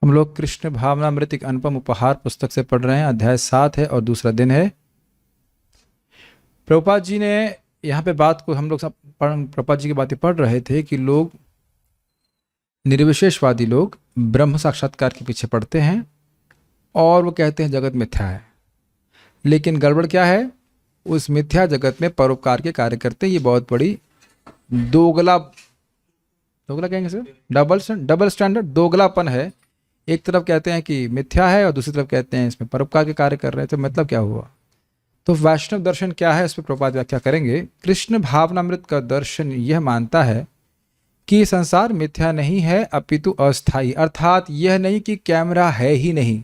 हम लोग कृष्ण भावनामृत एक अनुपम उपहार पुस्तक से पढ़ रहे हैं। अध्याय 7 है और दूसरा दिन है। प्रभुपाद जी ने यहाँ पे बात को हम लोग सब प्रभुपाद जी की बातें पढ़ रहे थे कि लोग निर्विशेषवादी लोग ब्रह्म साक्षात्कार के पीछे पड़ते हैं और वो कहते हैं जगत मिथ्या है। लेकिन गड़बड़ क्या है, उस मिथ्या जगत में परोपकार के कार्य करते हैं। ये बहुत बड़ी दोगला कहेंगे सर, डबल स्टैंडर्ड, दोगलापन है। एक तरफ कहते हैं कि मिथ्या है और दूसरी तरफ कहते हैं इसमें परोपकार के कार्य कर रहे हैं। तो मतलब क्या हुआ? तो वैष्णव दर्शन क्या है, इस पर प्रभुपाद व्याख्या करेंगे। कृष्ण भावनामृत का दर्शन यह मानता है कि संसार मिथ्या नहीं है अपितु अस्थाई, अर्थात यह नहीं कि कैमरा है ही नहीं।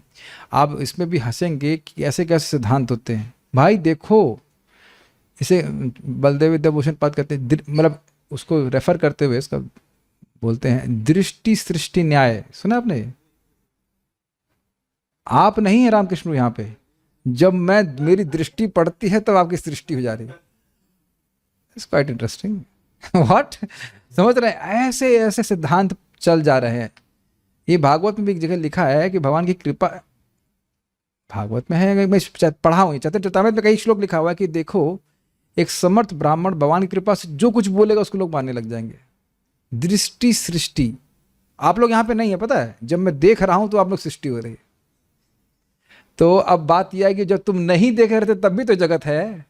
आप इसमें भी हंसेंगे कि ऐसे कैसे सिद्धांत होते हैं। भाई देखो, इसे बलदेव विद्याभूषण पद कहते हैं, मतलब उसको रेफर करते हुए इसका बोलते हैं दृष्टि सृष्टि न्याय। सुना आपने? आप नहीं है रामकृष्ण यहाँ पे, जब मेरी दृष्टि पड़ती है तब आपकी सृष्टि हो जा रही है। It's quite interesting. व्हाट, समझ रहे हैं? ऐसे ऐसे सिद्धांत चल जा रहे हैं। ये भागवत में भी एक जगह लिखा है कि भगवान की कृपा, भागवत में है, मैं पढ़ा हूँ, चतुर्चरितामृत में कई श्लोक लिखा हुआ है कि देखो एक समर्थ ब्राह्मण भगवान की कृपा से जो कुछ बोलेगा उसको लोग मानने लग जाएंगे। दृष्टि सृष्टि, आप लोग यहाँ पे नहीं है, पता है? जब मैं देख रहा हूं तो आप लोग सृष्टि हो रही है। तो अब बात यह है कि जब तुम नहीं देख रहे थे तब भी तो जगत है।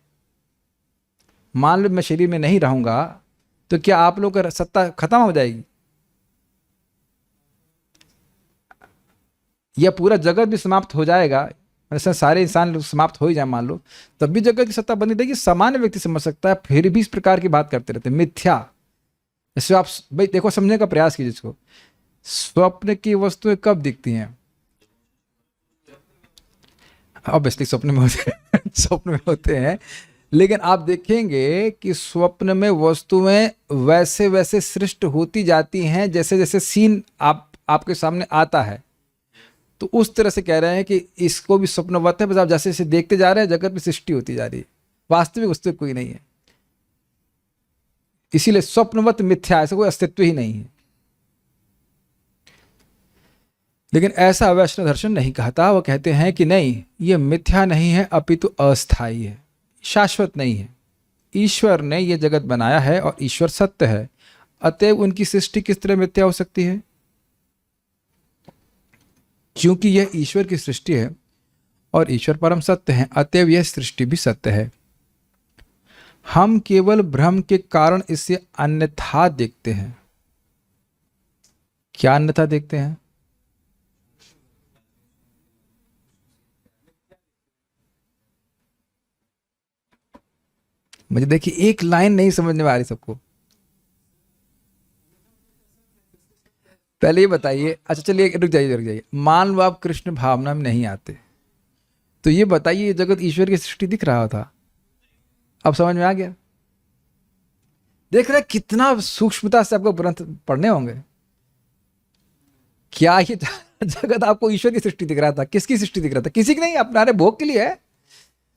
मान लो मैं शरीर में नहीं रहूंगा तो क्या आप लोग का सत्ता खत्म हो जाएगी? या पूरा जगत भी समाप्त हो जाएगा, ऐसा सारे इंसान लोग समाप्त हो ही जाए मान लो, तब भी जगत की सत्ता बनी रहेगी। सामान्य व्यक्ति समझ सकता है, फिर भी इस प्रकार की बात करते रहते मिथ्या। इससे आप भाई देखो, समझने का प्रयास कीजिए इसको। स्वप्न की वस्तुएं कब दिखती हैं? ऑब्वियसली स्वप्न में होते हैं स्वप्न में होते हैं। लेकिन आप देखेंगे कि स्वप्न में वस्तुएं वैसे वैसे सृष्ट होती जाती हैं जैसे जैसे सीन आपके सामने आता है। तो उस तरह से कह रहे हैं कि इसको भी स्वप्नवत है, बस आप जैसे जैसे देखते जा रहे हैं जगत में सृष्टि होती जा रही है। वास्तविक वस्तु कोई नहीं है, इसीलिए स्वप्नवत मिथ्या, ऐसा कोई अस्तित्व ही नहीं है। लेकिन ऐसा वैष्णव दर्शन नहीं कहता। वो कहते हैं कि नहीं, ये मिथ्या नहीं है अपितु अस्थाई है, शाश्वत नहीं है। ईश्वर ने यह जगत बनाया है और ईश्वर सत्य है, अतएव उनकी सृष्टि किस तरह मिथ्या हो सकती है? क्योंकि यह ईश्वर की सृष्टि है और ईश्वर परम सत्य है, अतएव यह सृष्टि भी सत्य है। हम केवल भ्रम के कारण इसे अन्यथा देखते हैं। क्या अन्यथा देखते हैं? मुझे देखिए, एक लाइन नहीं समझने में आ रही सबको। पहले ये बताइए, अच्छा चलिए रुक जाइए। मान लो आप कृष्ण भावना में नहीं आते, तो ये बताइए ये जगत ईश्वर की सृष्टि दिख रहा था? अब समझ में आ गया? देख रहे कितना सूक्ष्मता से आपको ग्रंथ पढ़ने होंगे। क्या ये जगत आपको ईश्वर की सृष्टि दिख रहा था? किसकी सृष्टि दिख रहा था? किसी की नहीं, अपने भोग के लिए है।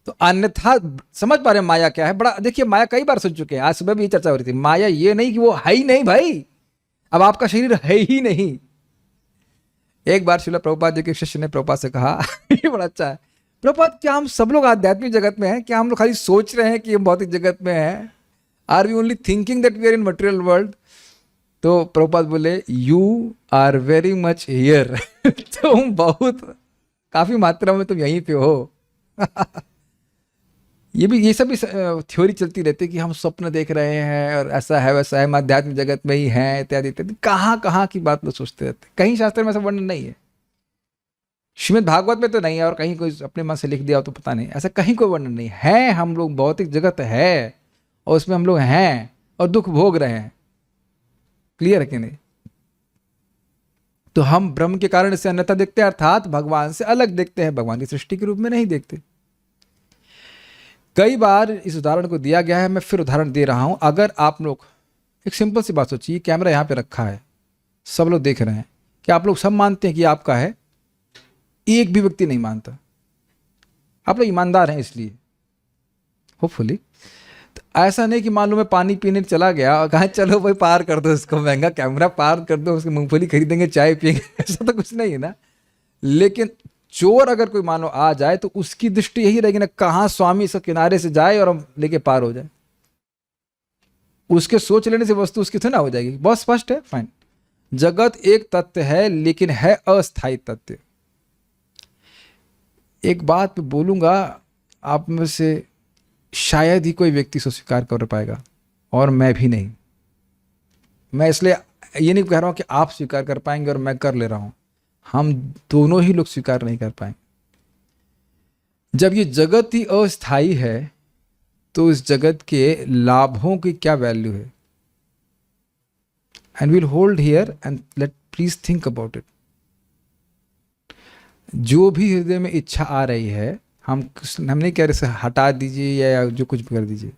तो अन्यथा समझ पा रहे माया क्या है? बड़ा देखिए, माया कई बार सुन चुके हैं, आज सुबह भी ये चर्चा हो रही थी। माया ये नहीं कि वो है ही नहीं भाई, अब आपका शरीर है ही नहीं। एक बार श्रील प्रभुपाद जी के शिष्य ने प्रभुपाद से कहा ये बड़ा अच्छा है, प्रभुपाद क्या हम सब लोग आध्यात्मिक जगत में हैं? क्या हम लोग खाली सोच रहे हैं कि हम भौतिक जगत में हैं? Are we only thinking that we are in material world? तो प्रभुपाद बोले, you are very much here तुम बहुत काफी मात्रा में तुम यहीं पे हो ये सब भी थ्योरी चलती रहती है कि हम स्वप्न देख रहे हैं और ऐसा है वैसा है, हम आध्यात्मिक जगत में ही हैं, इत्यादि इत्यादि। कहाँ की बात लोग सोचते रहते हैं। कहीं शास्त्र में ऐसा वर्णन नहीं है, श्रीमद् भागवत में तो नहीं है, और कहीं कोई अपने मन से लिख दिया हो तो पता नहीं, ऐसा कहीं कोई वर्णन नहीं है। हम लोग भौतिक जगत है और उसमें हम लोग हैं और दुख भोग रहे हैं। क्लियर है कि नहीं? तो हम ब्रह्म के कारण इसे अन्यथा देखते हैं, अर्थात भगवान से अलग देखते हैं, भगवान की सृष्टि के रूप में नहीं देखते। कई बार इस उदाहरण को दिया गया है, मैं फिर उदाहरण दे रहा हूं। अगर आप लोग एक सिंपल सी बात सोचिए, कैमरा यहां पे रखा है, सब लोग देख रहे हैं, क्या आप लोग सब मानते हैं कि आपका है? एक भी व्यक्ति नहीं मानता। आप लोग ईमानदार हैं इसलिए, होपफुली। ऐसा नहीं कि मान लो मैं पानी पीने चला गया और कहा चलो भाई पार कर दो इसको, महंगा कैमरा पार कर दो, उसकी मूंगफली खरीदेंगे, चाय पियेंगे, ऐसा तो कुछ नहीं है ना। लेकिन चोर अगर कोई मानो आ जाए तो उसकी दृष्टि यही रहेगी ना, कहाँ स्वामी इसके किनारे से जाए और हम लेके पार हो जाए। उसके सोच लेने से वस्तु उसकी थोड़ी ना हो जाएगी। बहुत स्पष्ट है, फाइन। जगत एक तत्व है लेकिन है अस्थायी तत्व। एक बात मैं बोलूंगा, आप में से शायद ही कोई व्यक्ति इसको स्वीकार कर पाएगा, और मैं भी नहीं। मैं इसलिए ये नहीं कह रहा हूं कि आप स्वीकार कर पाएंगे और मैं कर ले रहा हूं, हम दोनों ही लोग स्वीकार नहीं कर पाएंगे। जब ये जगत ही अस्थायी है तो इस जगत के लाभों की क्या वैल्यू है? And will hold here and let please think about it. जो भी हृदय में इच्छा आ रही है, हम नहीं कह रहे से हटा दीजिए या जो कुछ भी कर दीजिए,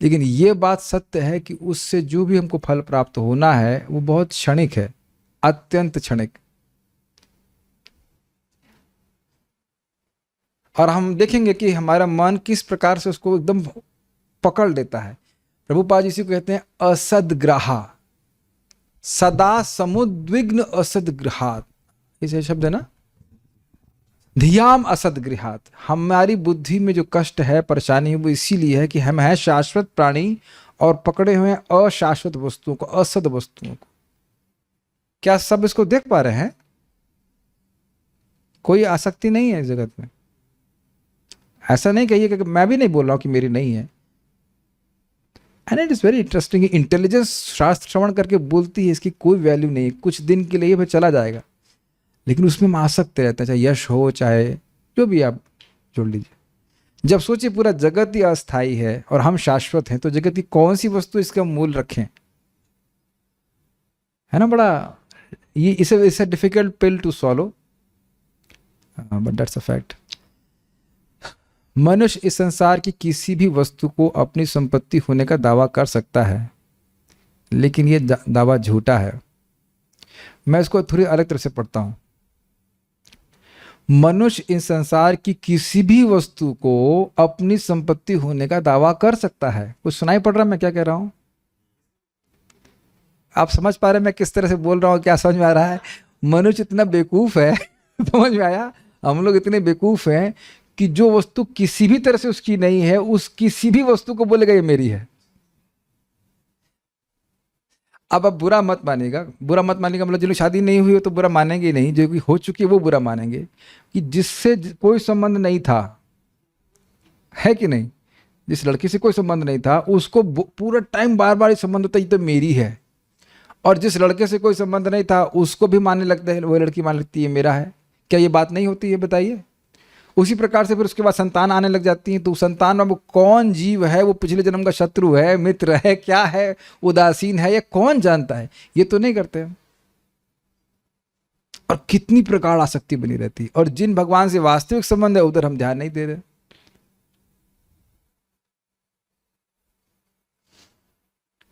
लेकिन ये बात सत्य है कि उससे जो भी हमको फल प्राप्त होना है वो बहुत क्षणिक है, अत्यंत क्षणिक। और हम देखेंगे कि हमारा मन किस प्रकार से उसको एकदम पकड़ लेता है। प्रभुपाद जी इसी को कहते हैं असदग्राहा, सदा समुद्विग्न असदग्रहात, इसे शब्द है ना, धियाम असदगृहात। हमारी बुद्धि में जो कष्ट है, परेशानी है, वो इसीलिए है कि हम हैं शाश्वत प्राणी और पकड़े हुए हैं अशाश्वत वस्तुओं को, असद वस्तुओं को। क्या सब इसको देख पा रहे हैं? कोई आसक्ति नहीं है इस जगत में। ऐसा नहीं कहिए कि मैं भी नहीं बोल रहा हूं कि मेरी नहीं है। And it is very interesting. Intelligence शास्त्र श्रवण करके बोलती है इसकी कोई वैल्यू नहीं है, कुछ दिन के लिए फिर चला जाएगा, लेकिन उसमें हम आसक्त रहते हैं, चाहे यश हो चाहे जो भी आप जोड़ लीजिए। जब सोचिए पूरा जगत ही अस्थायी है और हम शाश्वत हैं, तो जगत की कौन सी वस्तु इसका मूल रखें? है ना, बड़ा ये इसे difficult pill to swallow, but that's a fact. मनुष्य इस संसार की किसी भी वस्तु को अपनी संपत्ति होने का दावा कर सकता है, लेकिन ये दावा झूठा है। मैं इसको थोड़ी अलग तरह से पढ़ता हूं। मनुष्य इस संसार की किसी भी वस्तु को अपनी संपत्ति होने का दावा कर सकता है। कुछ सुनाई पड़ रहा है मैं क्या कह रहा हूं? आप समझ पा रहे हैं मैं किस तरह से बोल रहा हूं? क्या समझ में आ रहा है? मनुष्य इतना बेवकूफ है समझ में आया? हम लोग इतने बेवकूफ हैं कि जो वस्तु किसी भी तरह से उसकी नहीं है, उस किसी भी वस्तु को बोलेगा ये मेरी है। अब आप बुरा मत मानिएगा, बुरा मत मानिएगा मतलब जिन्हें शादी नहीं हुई हो तो बुरा मानेंगे नहीं, जो हो चुकी है वो बुरा मानेंगे। कि जिससे कोई संबंध नहीं था, है कि नहीं, जिस लड़की से कोई संबंध नहीं था उसको पूरा टाइम बार बार संबंध होता है ये तो मेरी है, और जिस लड़के से कोई संबंध नहीं था उसको भी मानने लगता है, वो लड़की मान लेती है मेरा है। क्या ये बात नहीं होती है बताइए? उसी प्रकार से फिर उसके बाद संतान आने लग जाती है, तो संतान में वो कौन जीव है, वो पिछले जन्म का शत्रु है, मित्र है, क्या है, उदासीन है, ये कौन जानता है? ये तो नहीं करते हम। और कितनी प्रकार आसक्ति बनी रहती है, और जिन भगवान से वास्तविक संबंध है उधर हम ध्यान नहीं दे रहे।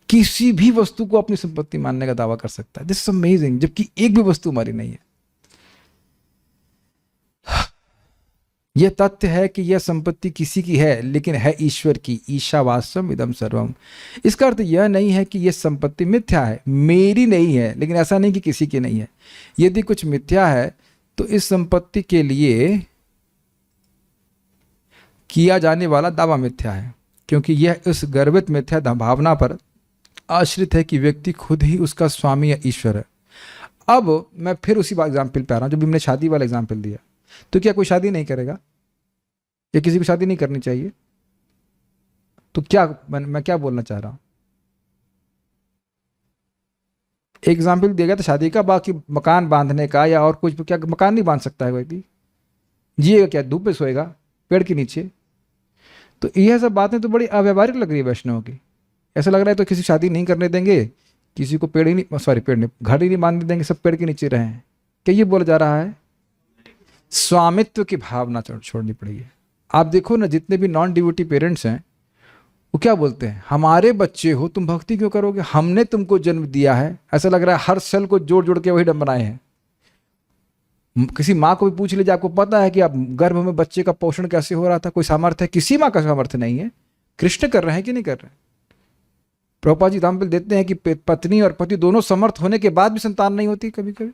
किसी भी वस्तु को अपनी संपत्ति मानने का दावा कर सकता है, दिस इज अमेजिंग, जबकि एक भी वस्तु हमारी नहीं है। यह तथ्य है कि यह संपत्ति किसी की है लेकिन है ईश्वर की। ईशावास्यम इदम सर्वम। इसका अर्थ यह नहीं है कि यह संपत्ति मिथ्या है, मेरी नहीं है, लेकिन ऐसा नहीं कि किसी की नहीं है। यदि कुछ मिथ्या है तो इस संपत्ति के लिए किया जाने वाला दावा मिथ्या है, क्योंकि यह इस गर्वित मिथ्या भावना पर आश्रित है कि व्यक्ति खुद ही उसका स्वामी या ईश्वर है। अब मैं फिर उसी एग्जाम्पल पे आ रहा हूं जो भी हमने शादी वाला एग्जाम्पल दिया। तो क्या कोई शादी नहीं करेगा, या किसी को शादी नहीं करनी चाहिए? तो क्या मैं क्या बोलना चाह रहा हूं? एग्जाम्पल दिया गया था शादी का, बाकी मकान बांधने का या और कुछ, क्या मकान नहीं बांध सकता है व्यक्ति? जिएगा क्या, धूप में सोएगा पेड़ के नीचे? तो यह सब बातें तो बड़ी अव्यवहारिक लग रही है वैष्णव की। ऐसा लग रहा है तो किसी शादी नहीं करने देंगे, किसी को पेड़ ही नहीं, सॉरी पेड़ नहीं, घर ही नहीं बांधने देंगे, सब पेड़ के नीचे रहें। क्या ये बोला जा रहा है? स्वामित्व की भावना छोड़नी पड़ेगी। आप देखो ना, जितने भी नॉन डिवोटी पेरेंट्स हैं वो क्या बोलते हैं, हमारे बच्चे हो तुम भक्ति क्यों करोगे, हमने तुमको जन्म दिया है। ऐसा लग रहा है हर सेल को जोड़ जोड़ के वही डम बनाए हैं। किसी माँ को भी पूछ लीजिए, आपको पता है कि आप गर्भ में बच्चे का पोषण कैसे हो रहा था? कोई सामर्थ्य है? किसी माँ का सामर्थ्य नहीं है। कृष्ण कर रहे हैं कि नहीं कर रहे हैं? प्रभुपाद जी एग्जाम्पल देते हैं कि पत्नी और पति दोनों समर्थ होने के बाद भी संतान नहीं होती कभी कभी।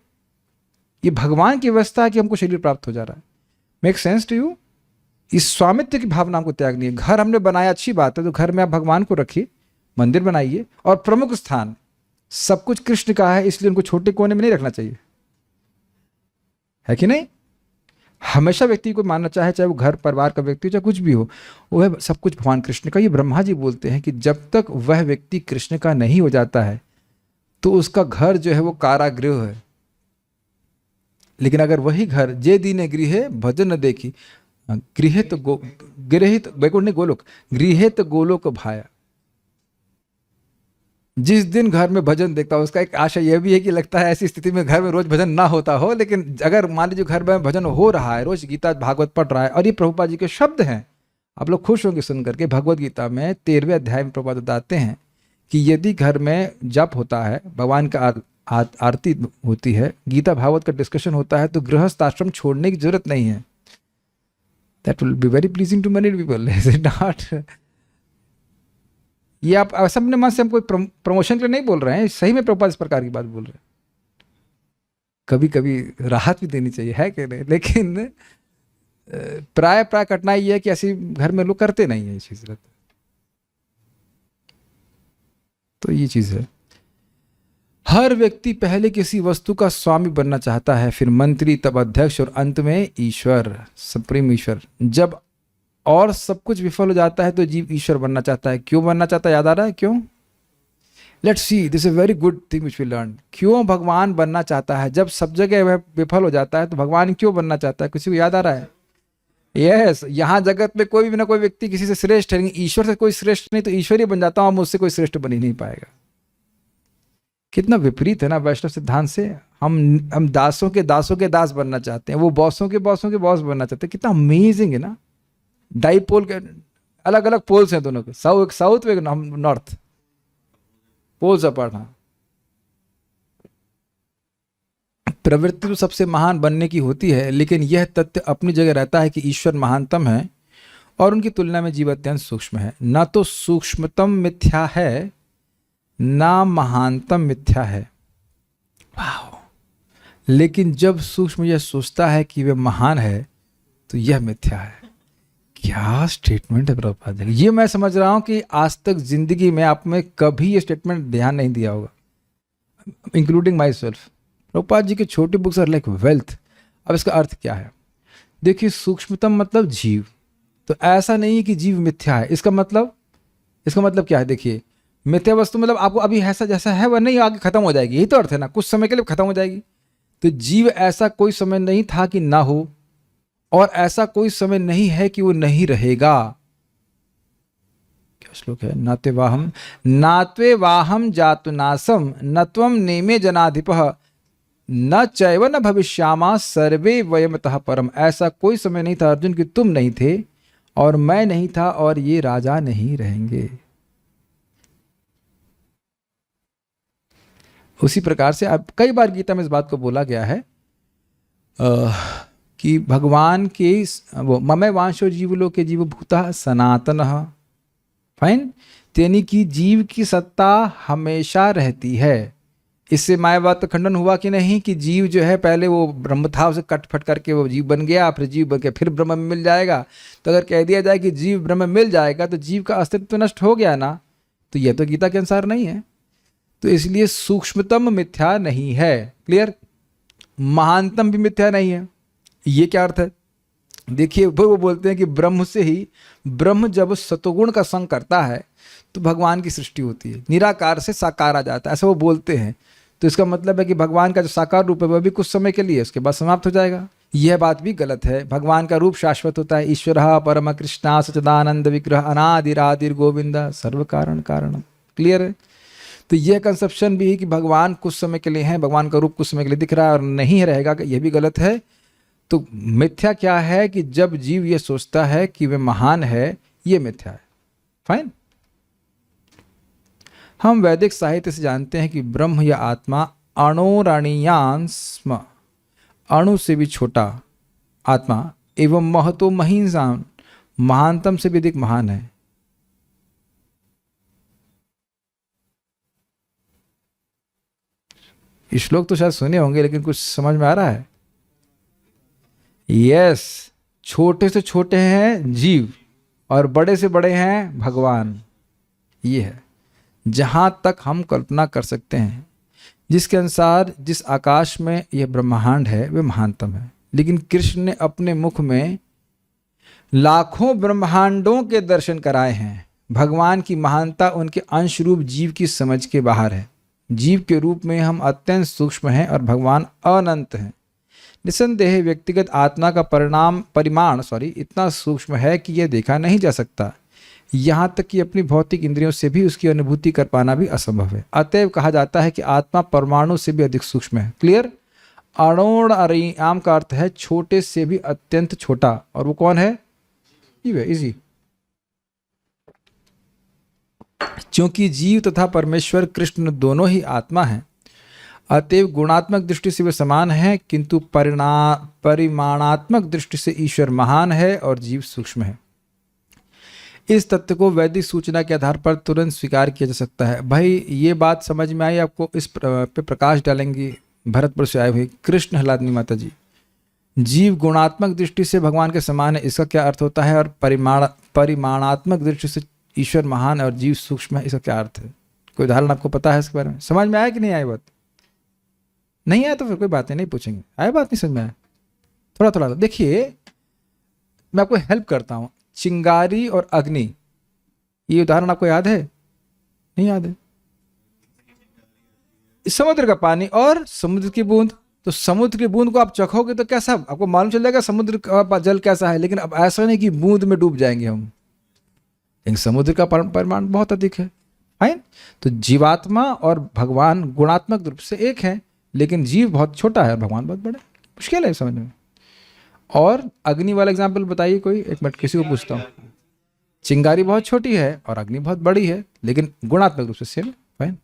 ये भगवान की व्यवस्था है कि हमको शरीर प्राप्त हो जा रहा है। Make sense to you? इस स्वामित्व की भावना हमको त्यागनी है। घर हमने बनाया, अच्छी बात है, तो घर में आप भगवान को रखिए, मंदिर बनाइए, और प्रमुख स्थान सब कुछ कृष्ण का है, इसलिए उनको छोटे कोने में नहीं रखना चाहिए, है कि नहीं? हमेशा व्यक्ति को मानना चाहे वो घर परिवार का व्यक्ति हो, चाहे कुछ भी हो, वह सब कुछ भगवान कृष्ण का। ये ब्रह्मा जी बोलते हैं कि जब तक वह व्यक्ति कृष्ण का नहीं हो जाता है तो उसका घर जो है वो कारागृह है। लेकिन अगर वही घर जे दीने गृहे भजन न देखी, गृहित वैकुंठ नहीं गोलोक, गृहित गोलोक भाया। जिस दिन घर में भजन देखता हो, उसका एक आशा यह भी है कि लगता है ऐसी स्थिति में घर में रोज भजन ना होता हो, लेकिन अगर मान लीजिए घर में भजन हो रहा है, रोज गीता भागवत पढ़ रहा है, और ये प्रभुपाद जी के शब्द हैं, आप लोग खुश होंगे सुन करके। भगवत गीता में 13वें अध्याय में प्रभुपाद बताते हैं कि यदि घर में जप होता है, भगवान का आरती होती है, गीता भागवत का डिस्कशन होता है, तो गृहस्थ आश्रम छोड़ने की जरूरत नहीं है। That will be very pleasing to many people, is it not? ये आप सबने मन से हम कोई प्रमोशन के लिए नहीं बोल रहे हैं, सही में प्रभुपाद इस प्रकार की बात बोल रहे हैं। कभी कभी राहत भी देनी चाहिए, है कि नहीं? लेकिन प्राय कठिनाई ये है कि ऐसी घर में लोग करते नहीं है ये चीज। तो ये चीज है, हर व्यक्ति पहले किसी वस्तु का स्वामी बनना चाहता है, फिर मंत्री, तब अध्यक्ष, और अंत में ईश्वर, सुप्रीम ईश्वर। जब और सब कुछ विफल हो जाता है तो जीव ईश्वर बनना चाहता है। क्यों बनना चाहता है? याद आ रहा है क्यों? Let's see, this is a very good thing which we learn. क्यों भगवान बनना चाहता है? जब सब जगह वह विफल हो जाता है तो भगवान क्यों बनना चाहता है? किसी को याद आ रहा है? यस, यहाँ जगत में कोई भी ना कोई व्यक्ति किसी से श्रेष्ठ है, ईश्वर से कोई श्रेष्ठ नहीं, तो ईश्वर ही बन जाता हूं, मुझसे कोई श्रेष्ठ बन ही नहीं पाएगा। कितना विपरीत है ना वैष्णव सिद्धांत से। हम दासों के दास बनना चाहते हैं, वो बॉसों के बॉस बनना चाहते हैं। कितना अमेजिंग है ना। डाइपोल के अलग अलग पोल्स हैं दोनों के, साउथ में नॉर्थ पोल्स अपार्ट। हाँ, प्रवृत्ति तो सबसे महान बनने की होती है, लेकिन यह तथ्य अपनी जगह रहता है कि ईश्वर महानतम है और उनकी तुलना में जीव अत्यंत सूक्ष्म है। ना तो सूक्ष्मतम मिथ्या है, ना महानतम मिथ्या है। वाह! लेकिन जब सूक्ष्म यह सोचता है कि वह महान है तो यह मिथ्या है। क्या स्टेटमेंट है प्रभुपाद जी! ये मैं समझ रहा हूं कि आज तक जिंदगी में आप में कभी ये स्टेटमेंट ध्यान नहीं दिया होगा, including my self. Prabhupada ji के छोटे बुक्स आर लाइक वेल्थ। अब इसका अर्थ क्या है? देखिए, सूक्ष्मतम मतलब जीव, तो ऐसा नहीं है कि जीव मिथ्या है। इसका मतलब क्या है? देखिए, मिथ्या वस्तु मतलब आपको अभी ऐसा जैसा है वह नहीं, आगे खत्म हो जाएगी, यही तो अर्थ है ना, कुछ समय के लिए खत्म हो जाएगी। तो जीव ऐसा कोई समय नहीं था कि ना हो, और ऐसा कोई समय नहीं है कि वो नहीं रहेगा। क्या श्लोक है? नात्वे वाहम जातुनासम नत्वम नेमे जनाधिपः न चैव न भविष्यामा सर्वे वयमतः परम। ऐसा कोई समय नहीं था अर्जुन कि तुम नहीं थे और मैं नहीं था और ये राजा नहीं रहेंगे। उसी प्रकार से अब कई बार गीता में इस बात को बोला गया है कि भगवान के वो ममय वांशो जीवलोके जीवभूतः सनातनः, फाइन, यानी कि जीव की सत्ता हमेशा रहती है। इससे मायावाद का खंडन हुआ कि नहीं कि जीव जो है पहले वो ब्रह्म था, उसे कट फट करके वो जीव बन गया, फिर जीव बन के फिर ब्रह्म में मिल जाएगा। तो अगर कह दिया जाए कि जीव ब्रह्म में मिल जाएगा तो जीव का अस्तित्व नष्ट हो गया ना, तो यह तो गीता के अनुसार नहीं है। तो इसलिए सूक्ष्मतम मिथ्या नहीं है, क्लियर। महानतम भी मिथ्या नहीं है। ये क्या अर्थ है? देखिए, वो बोलते हैं कि ब्रह्म से ही, ब्रह्म जब सतोगुण का संग करता है तो भगवान की सृष्टि होती है, निराकार से साकार आ जाता है, ऐसा वो बोलते हैं। तो इसका मतलब है कि भगवान का जो साकार रूप है वह भी कुछ समय के लिए, उसके बाद समाप्त हो जाएगा। यह बात भी गलत है। भगवान का रूप शाश्वत होता है। ईश्वरः परम कृष्णा सच्चिदानंद विग्रह अनादिरादिर गोविंदा सर्व कारण कारणम, क्लियर है। तो यह कंसेप्शन भी है कि भगवान कुछ समय के लिए है, भगवान का रूप कुछ समय के लिए दिख रहा है और नहीं रहेगा, यह भी गलत है। तो मिथ्या क्या है कि जब जीव ये सोचता है कि वह महान है, यह मिथ्या है। फाइन। हम वैदिक साहित्य से जानते हैं कि ब्रह्म या आत्मा अणोरणीयान स्म, अणु से भी छोटा आत्मा, एवं महतो महीनसाम, महानतम से भी अधिक महान है। ये श्लोक तो शायद सुने होंगे, लेकिन कुछ समझ में आ रहा है? यस, छोटे से छोटे हैं जीव और बड़े से बड़े हैं भगवान। ये है जहां तक हम कल्पना कर सकते हैं, जिसके अनुसार जिस आकाश में यह ब्रह्मांड है वह महानतम है। लेकिन कृष्ण ने अपने मुख में लाखों ब्रह्मांडों के दर्शन कराए हैं। भगवान की महानता उनके अंश रूप जीव की समझ के बाहर है। जीव के रूप में हम अत्यंत सूक्ष्म हैं और भगवान अनंत हैं। निसंदेह व्यक्तिगत आत्मा का परिमाण इतना सूक्ष्म है कि यह देखा नहीं जा सकता। यहाँ तक कि अपनी भौतिक इंद्रियों से भी उसकी अनुभूति कर पाना भी असंभव है। अतएव कहा जाता है कि आत्मा परमाणु से भी अधिक सूक्ष्म है। क्लियर? अणोण अरियाम का अर्थ है छोटे से भी अत्यंत छोटा, और वो कौन है? इजी। क्योंकि जीव तथा परमेश्वर कृष्ण दोनों ही आत्मा हैं, अतएव गुणात्मक दृष्टि से वे समान हैं, किंतु परिमाणात्मक दृष्टि से ईश्वर महान है और जीव सूक्ष्म है। इस तथ्य को वैदिक सूचना के आधार पर तुरंत स्वीकार किया जा सकता है। भाई ये बात समझ में आई आपको? इस पे प्रकाश डालेंगी भरतपुर से आए हुए कृष्ण हलादनी माता जी। जीव गुणात्मक दृष्टि से भगवान के समान है, इसका क्या अर्थ होता है? और परिमाणात्मक दृष्टि से ईश्वर महान और जीव सूक्ष्म है, इसका क्या अर्थ है? कोई उदाहरण आपको पता है इसके बारे में? समझ में आया कि नहीं आया बात? नहीं आया तो फिर कोई बात नहीं पूछेंगे। आया बात नहीं समझ में आया? थोड़ा थोड़ा देखिए, मैं आपको हेल्प करता हूँ। चिंगारी और अग्नि, ये उदाहरण आपको याद है? नहीं याद है? समुद्र का पानी और समुद्र की बूंद। तो समुद्र की बूंद को आप चखोगे तो कैसा आपको मालूम चल जाएगा समुद्र का जल कैसा है। लेकिन अब ऐसा नहीं कि बूंद में डूब जाएंगे हम, लेकिन समुद्र का परिमाण बहुत अधिक है। फाइन। तो जीवात्मा और भगवान गुणात्मक रूप से एक है, लेकिन जीव बहुत छोटा है और भगवान बहुत बड़ा है। मुश्किल है समझने में। और अग्नि वाला एग्जाम्पल बताइए कोई, एक मिनट किसी को पूछता हूँ। चिंगारी बहुत छोटी है और अग्नि बहुत बड़ी है, लेकिन गुणात्मक रूप से सेम है। फाइन।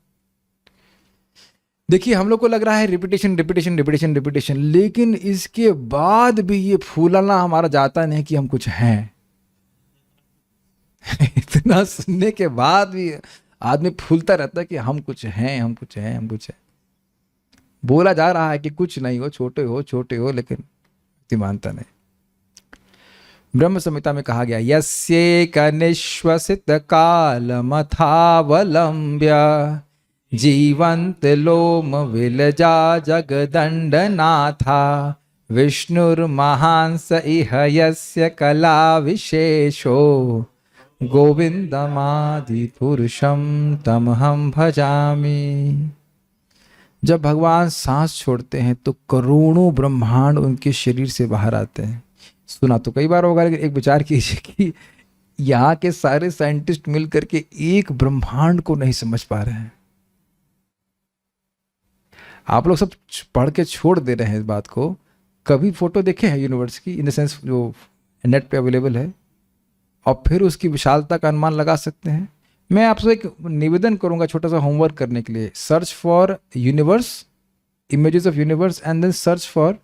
देखिए हम लोग को लग रहा है रिपीटेशन रिपीटेशन रिपीटेशन रिपीटेशन, लेकिन इसके बाद भी ये फूलना हमारा जाता नहीं कि हम कुछ हैं। इतना सुनने के बाद भी आदमी फूलता रहता है कि हम कुछ हैं, हम कुछ हैं, हम कुछ हैं। बोला जा रहा है कि कुछ नहीं हो, छोटे हो, लेकिन मानता नहीं। ब्रह्म संहिता में कहा गया, यस्येक निश्वसित कालमथावलंब्य जीवंत लोम विलजा जगदंडनाथा विष्णुर्महांस इह यस्य कला विशेषो गोविंदमादि पुरुषम तमहम भजामि। जब भगवान सांस छोड़ते हैं तो करोड़ों ब्रह्मांड उनके शरीर से बाहर आते हैं। सुना तो कई बार होगा, लेकिन एक विचार कीजिए कि यहाँ के सारे साइंटिस्ट मिलकर के एक ब्रह्मांड को नहीं समझ पा रहे हैं। आप लोग सब पढ़ के छोड़ दे रहे हैं इस बात को। कभी फोटो देखे हैं यूनिवर्स की, इन द सेंस जो नेट पे अवेलेबल है, और फिर उसकी विशालता का अनुमान लगा सकते हैं? मैं आपसे एक निवेदन करूंगा छोटा सा होमवर्क करने के लिए। Search for universe, images of universe, and then search for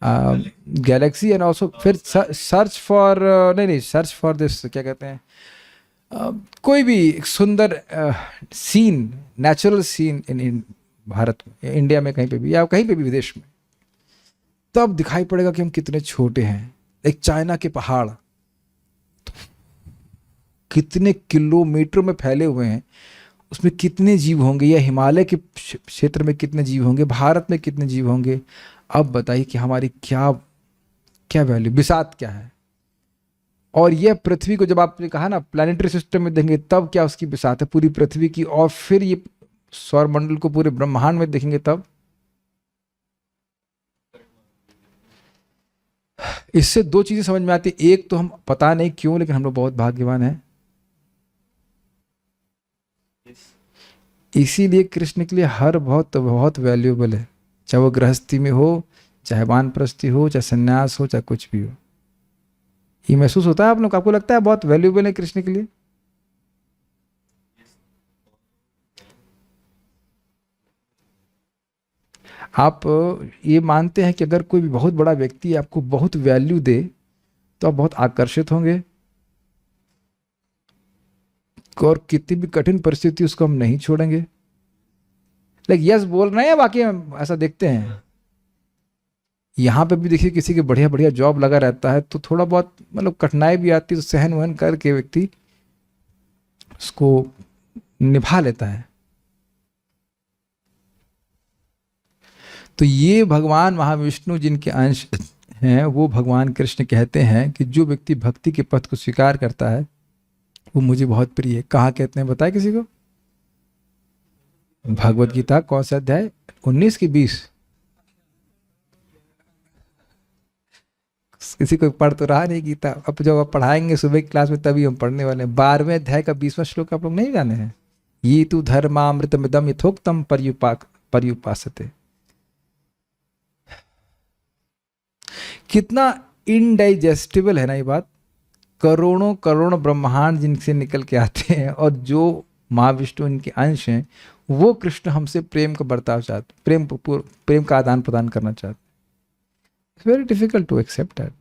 galaxy, and also फिर सर्च फॉर नहीं सर्च फॉर दिस, क्या कहते हैं, कोई भी एक सुंदर scene, natural scene in Bharat में, इंडिया में कहीं पे भी, या कहीं पे भी विदेश में, तब दिखाई पड़ेगा कि हम कितने छोटे हैं। एक चाइना के पहाड़ कितने किलोमीटर में फैले हुए हैं, उसमें कितने जीव होंगे, या हिमालय के क्षेत्र में कितने जीव होंगे, भारत में कितने जीव होंगे। अब बताइए कि हमारी क्या क्या वैल्यू, बिसात क्या है। और यह पृथ्वी को जब आपने कहा ना प्लानिटरी सिस्टम में देखेंगे तब क्या उसकी बिसात है पूरी पृथ्वी की, और फिर ये सौर मंडल को पूरे ब्रह्मांड में देखेंगे तब। इससे दो चीजें समझ में आती। एक तो हम पता नहीं क्यों, लेकिन हम लोग बहुत भाग्यवान हैं। इसीलिए कृष्ण के लिए हर बहुत बहुत वैल्यूएबल है, चाहे वो गृहस्थी में हो, चाहे वानप्रस्थी हो, चाहे सन्यास हो, चाहे कुछ भी हो। ये महसूस होता है आप लोग? आपको लगता है बहुत वैल्यूएबल है कृष्ण के लिए? आप ये मानते हैं कि अगर कोई भी बहुत बड़ा व्यक्ति आपको बहुत वैल्यू दे तो आप बहुत आकर्षित होंगे, और कितनी भी कठिन परिस्थिति उसको हम नहीं छोड़ेंगे। लाइक यस बोल रहे हैं, बाकी हम ऐसा देखते हैं। यहाँ पे भी देखिए किसी के बढ़िया बढ़िया जॉब लगा रहता है तो थोड़ा बहुत मतलब कठिनाई भी आती है, तो सहन वहन करके व्यक्ति उसको निभा लेता है। तो ये भगवान महाविष्णु जिनके अंश हैं, वो भगवान कृष्ण कहते हैं कि जो व्यक्ति भक्ति के पथ को स्वीकार करता है वो मुझे बहुत प्रिय है। कहाँ कहते हैं, बताए किसी को? भगवत गीता कौन सा अध्याय, 19 की 20? किसी को पढ़ तो रहा नहीं गीता। अब जब आप पढ़ाएंगे सुबह की क्लास में तभी हम पढ़ने वाले हैं। 12वें अध्याय का 20वां श्लोक आप लोग नहीं जाने हैं? ये तू धर्मामृतमिदम यथोक्तम पर्युपासते। कितना इनडाइजेस्टिबल है ना ये बात। करोड़ों करोड़ ब्रह्मांड जिनसे निकल के आते हैं और जो महाविष्णु इनके अंश हैं, वो कृष्ण हमसे प्रेम का बर्ताव चाहते, प्रेम का आदान प्रदान करना चाहते। It's very difficult to accept that.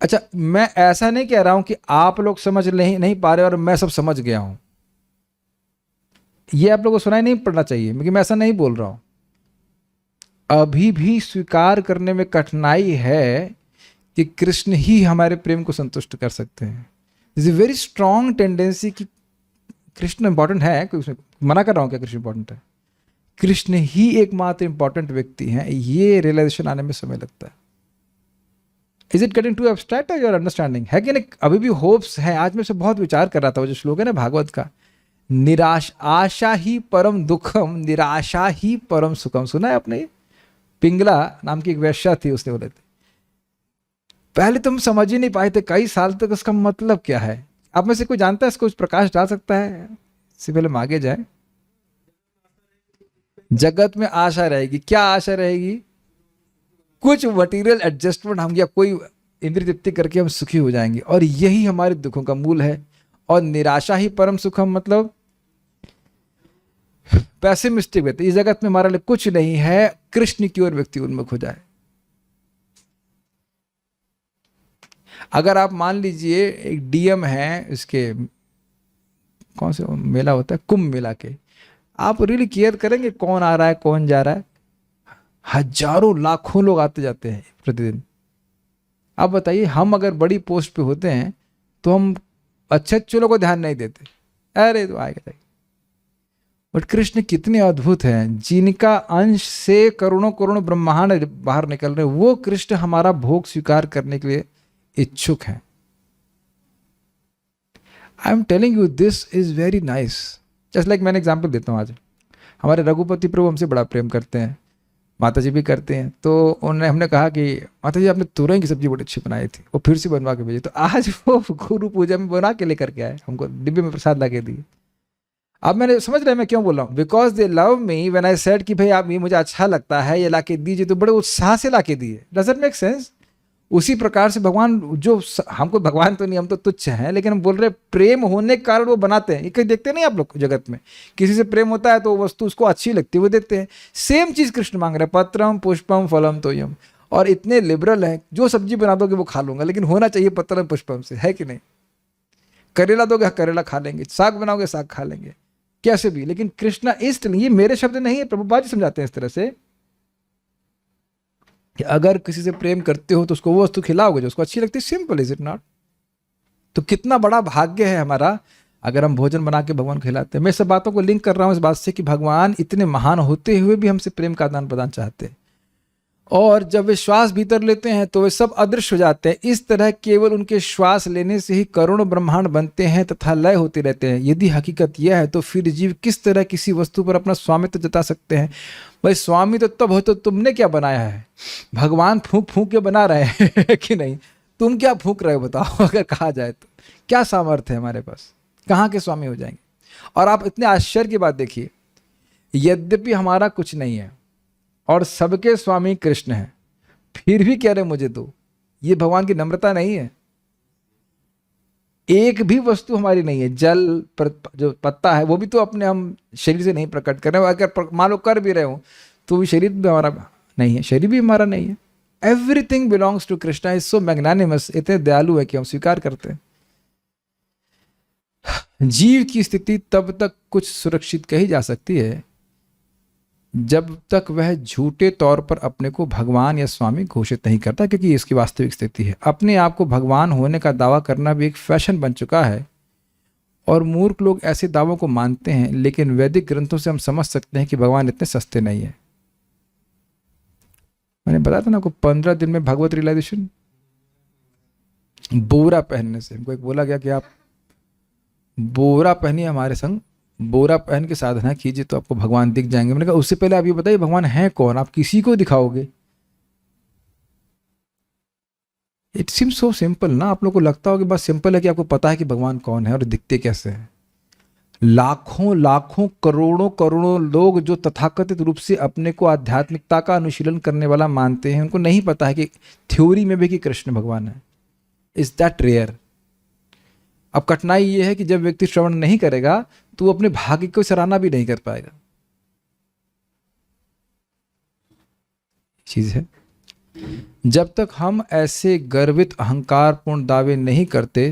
अच्छा, मैं ऐसा नहीं कह रहा हूं कि आप लोग समझ नहीं पा रहे और मैं सब समझ गया हूं। ये आप लोगों को सुनाई नहीं पड़ना चाहिए, क्योंकि मैं ऐसा नहीं बोल रहा हूं। अभी भी स्वीकार करने में कठिनाई है कि कृष्ण ही हमारे प्रेम को संतुष्ट कर सकते हैं। Is a very strong tendency कि कृष्ण इंपॉर्टेंट है, कोई उसमें मना कर रहा हूं क्या? कृष्ण इंपॉर्टेंट है, कृष्ण ही एकमात्र इंपॉर्टेंट व्यक्ति हैं, ये रियलाइजेशन आने में समय लगता है। Is it getting too abstract और योर अंडरस्टैंडिंग है कि नहीं? अभी भी होप्स है। आज मैं से बहुत विचार कर रहा था, वो जो श्लोक है ना भागवत का, आशा ही परम दुखम निराशा ही परम सुखम। सुना है आपने? पिंगला नाम की एक वैश्या थी, उसने बोले थे पहले तुम समझ ही नहीं पाए थे कई साल तक उसका मतलब क्या है। आप में से कोई जानता है इसको, कुछ प्रकाश डाल सकता है? इससे पहले हम आगे जाए। जगत में आशा रहेगी। क्या आशा रहेगी? कुछ मटेरियल एडजस्टमेंट हम या कोई इंद्रिय तृप्ति करके हम सुखी हो जाएंगे, और यही हमारे दुखों का मूल है। और निराशा ही परम सुखम मतलब पैसिमिस्टिक व्यक्ति, इस जगत में हमारे लिए कुछ नहीं है, कृष्ण की ओर व्यक्ति उन्मुख हो जाए। अगर आप मान लीजिए एक डीएम है, इसके कौन से मेला होता है, कुंभ मेला के, आप रियली केयर करेंगे कौन आ रहा है कौन जा रहा है? हजारों लाखों लोग आते जाते हैं प्रतिदिन। आप बताइए, हम अगर बड़ी पोस्ट पे होते हैं तो हम अच्छे लोगों को ध्यान नहीं देते, अरे तो आएगा। बट कृष्ण कितने अद्भुत हैं, जिनका अंश से करोड़ों करोड़ों ब्रह्मांड बाहर निकल रहे हैं, वो कृष्ण हमारा भोग स्वीकार करने के लिए इच्छुक हैं। I am telling you this is very nice. Just like मैंने एग्जाम्पल देता हूँ, आज हमारे रघुपति प्रभु हमसे बड़ा प्रेम करते हैं, माता जी भी करते हैं। तो उन्होंने हमने कहा कि माता जी आपने तुरई की सब्जी बड़ी अच्छी बनाई थी, वो फिर से बनवा के भेजी। तो आज वो गुरु पूजा में बना के लेकर के आए, हमको डिब्बे में प्रसाद ला के दिए। अब मैंने समझ रहे मैं क्यों बोल रहा हूँ? Because they love me when I said कि भाई आप ये मुझे अच्छा लगता है, ये ला के दीजिए, तो बड़े उत्साह से ला के दिए। Doesn't make sense? उसी प्रकार से भगवान, जो हमको भगवान तो नहीं, हम तो तुच्छ हैं, लेकिन हम बोल रहे प्रेम होने के कारण वो बनाते हैं। ये कहीं देखते नहीं आप लोग जगत में, किसी से प्रेम होता है तो वस्तु उसको अच्छी लगती है, वो देते हैं। सेम चीज कृष्ण मांग रहे हैं, पत्रम पुष्पम फलम तोयम। और इतने लिबरल हैं, जो सब्जी बना दोगे वो खा लूंगा, लेकिन होना चाहिए पत्रम पुष्पम से, है कि नहीं? करेला दोगे करेला खा लेंगे, साग बनाओगे साग खा लेंगे, कैसे भी। लेकिन कृष्णा इष्ट नहीं, ये मेरे शब्द नहीं है, प्रभुपाद जी समझाते हैं इस तरह से कि अगर किसी से प्रेम करते हो तो उसको वो वस्तु खिलाओगे जो उसको अच्छी लगती है। Simple, is it not? तो कितना बड़ा भाग्य है हमारा अगर हम भोजन बना के भगवान को खिलाते हैं। मैं सब बातों को लिंक कर रहा हूं इस बात से कि भगवान इतने महान होते हुए भी हमसे प्रेम का आदान प्रदान चाहते हैं, और जब वे श्वास भीतर लेते हैं तो वे सब अदृश्य हो जाते हैं। इस तरह केवल उनके श्वास लेने से ही करोड़ों ब्रह्मांड बनते हैं तथा लय होते रहते हैं। यदि हकीकत यह है तो फिर जीव किस तरह किसी वस्तु पर अपना स्वामित्व जता सकते हैं? भाई स्वामी तो तब हो तो तुमने क्या बनाया है? भगवान फूंक फूंक के बना रहे हैं कि नहीं? तुम क्या फूंक रहे हो बताओ? अगर कहा जाए तो क्या सामर्थ्य है हमारे पास, कहाँ के स्वामी हो जाएंगे? और आप इतने आश्चर्य की बात देखिए, यद्यपि हमारा कुछ नहीं है और सबके स्वामी कृष्ण हैं, फिर भी कह रहे मुझे दो। ये भगवान की नम्रता नहीं है? एक भी वस्तु हमारी नहीं है। जल जो पत्ता है वो भी तो अपने हम शरीर से नहीं प्रकट कर रहे हो। अगर मान लो कर भी रहे हो तो भी शरीर भी हमारा नहीं है, शरीर भी हमारा नहीं है। Everything belongs to Krishna. Is so magnanimous, इतने दयालु है कि हम स्वीकार करते हैं। जीव की स्थिति तब तक कुछ सुरक्षित कही जा सकती है जब तक वह झूठे तौर पर अपने को भगवान या स्वामी घोषित नहीं करता, क्योंकि ये इसकी वास्तविक स्थिति है। अपने आप को भगवान होने का दावा करना भी एक फैशन बन चुका है और मूर्ख लोग ऐसे दावों को मानते हैं, लेकिन वैदिक ग्रंथों से हम समझ सकते हैं कि भगवान इतने सस्ते नहीं है। मैंने बताया था ना आपको 15 दिन में भगवत रियलाइजेशन। बोरा पहनने से हमको एक बोला गया कि आप बोरा पहनिए हमारे संग, बोरा पहन के साधना कीजिए तो आपको भगवान दिख जाएंगे। मैंने कहा उससे पहले आप ये बताइए भगवान है कौन, आप किसी को दिखाओगे? इट सीम सो सिंपल ना। आप लोग को लगता होगा बस सिंपल है कि आपको पता है कि भगवान कौन है और दिखते कैसे हैं। लाखों लाखों करोड़ों करोड़ों लोग जो तथाकथित रूप से अपने को आध्यात्मिकता का अनुशीलन करने वाला मानते हैं, उनको नहीं पता है कि थ्योरी में भी कि कृष्ण भगवान है। Is that rare? अब कठिनाई ये है कि जब व्यक्ति श्रवण नहीं करेगा तो वो अपने भाग्य को सराहना भी नहीं कर पाएगा। चीज है, जब तक हम ऐसे गर्वित अहंकारपूर्ण दावे नहीं करते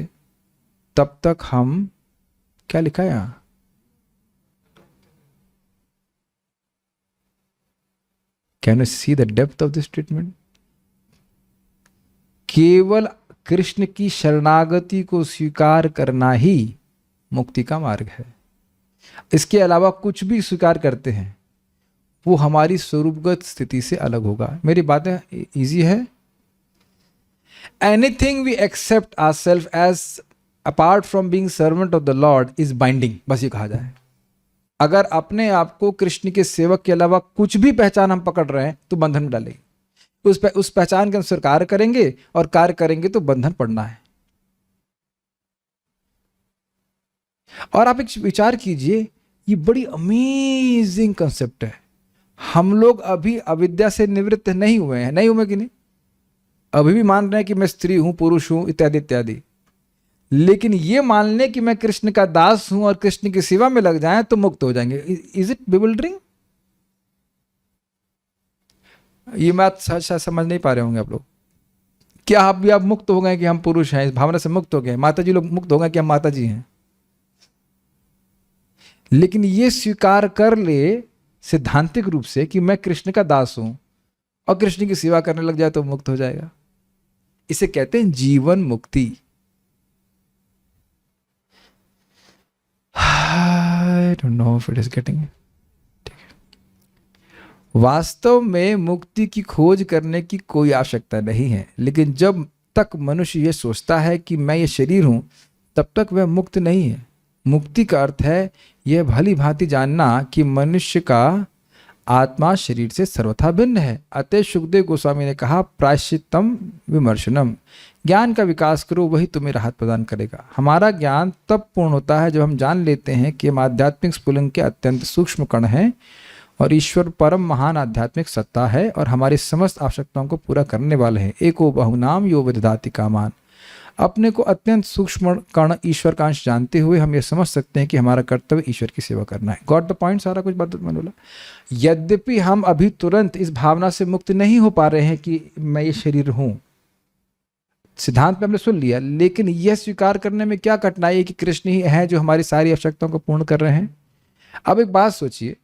तब तक हम, क्या लिखा है यहां, can you see the depth of this treatment? केवल कृष्ण की शरणागति को स्वीकार करना ही मुक्ति का मार्ग है। इसके अलावा कुछ भी स्वीकार करते हैं वो हमारी स्वरूपगत स्थिति से अलग होगा। मेरी बातें इजी है। Anything we accept ourself as apart from being servant of the lord is binding, बस ये कहा जाए। अगर अपने आप को कृष्ण के सेवक के अलावा कुछ भी पहचान हम पकड़ रहे हैं तो बंधन में डालेंगे। उस पहचान के अनुसार कार्य करेंगे और कार्य करेंगे तो बंधन पड़ना है। और आप एक विचार कीजिए, ये बड़ी अमेजिंग कंसेप्ट है। हम लोग अभी अविद्या से निवृत्त नहीं हुए हैं, नहीं हुए कि नहीं? अभी भी मान रहे हैं कि मैं स्त्री हूं, पुरुष हूं, इत्यादि इत्यादि। लेकिन ये मान लें कि मैं कृष्ण का दास हूं और कृष्ण की सेवा में लग जाएं तो मुक्त हो जाएंगे। Is it bewildering? ये बात सच समझ नहीं पा रहे होंगे आप लोग। क्या आप भी आप मुक्त हो गए कि हम पुरुष हैं, इस भावना से मुक्त हो गए? माता जी लोग मुक्त हो गए कि हम माता जी हैं। लेकिन ये स्वीकार कर ले सिद्धांतिक रूप से कि मैं कृष्ण का दास हूं और कृष्ण की सेवा करने लग जाए तो मुक्त हो जाएगा। इसे कहते हैं जीवन मुक्ति। I don't know if it is getting it. वास्तव में मुक्ति की खोज करने की कोई आवश्यकता नहीं है, लेकिन जब तक मनुष्य यह सोचता है कि मैं ये शरीर हूं तब तक वह मुक्त नहीं है। मुक्ति का अर्थ है यह भली भांति जानना कि मनुष्य का आत्मा शरीर से सर्वथा भिन्न है। अतः सुखदेव गोस्वामी ने कहा, प्रायश्चित्तम विमर्शनम, ज्ञान का विकास करो, वही तुम्हें राहत प्रदान करेगा। हमारा ज्ञान तब पूर्ण होता है जब हम जान लेते हैं कि हम आध्यात्मिक स्फुलिंग के अत्यंत सूक्ष्म कण हैं और ईश्वर परम महान आध्यात्मिक सत्ता है और हमारी समस्त आवश्यकताओं को पूरा करने वाले हैं। एको बहुनाम यो विदधाति कामान। अपने को अत्यंत सूक्ष्म कण ईश्वर का अंश जानते हुए हम ये समझ सकते हैं कि हमारा कर्तव्य ईश्वर की सेवा करना है। Got the point? सारा कुछ बात मैंने बोला। यद्यपि हम अभी तुरंत इस भावना से मुक्त नहीं हो पा रहे हैं कि मैं ये शरीर हूं, सिद्धांत में हमने सुन लिया, लेकिन यह स्वीकार करने में क्या कठिनाई है कि कृष्ण ही है जो हमारी सारी आवश्यकताओं को पूर्ण कर रहे हैं। अब एक बात सोचिए,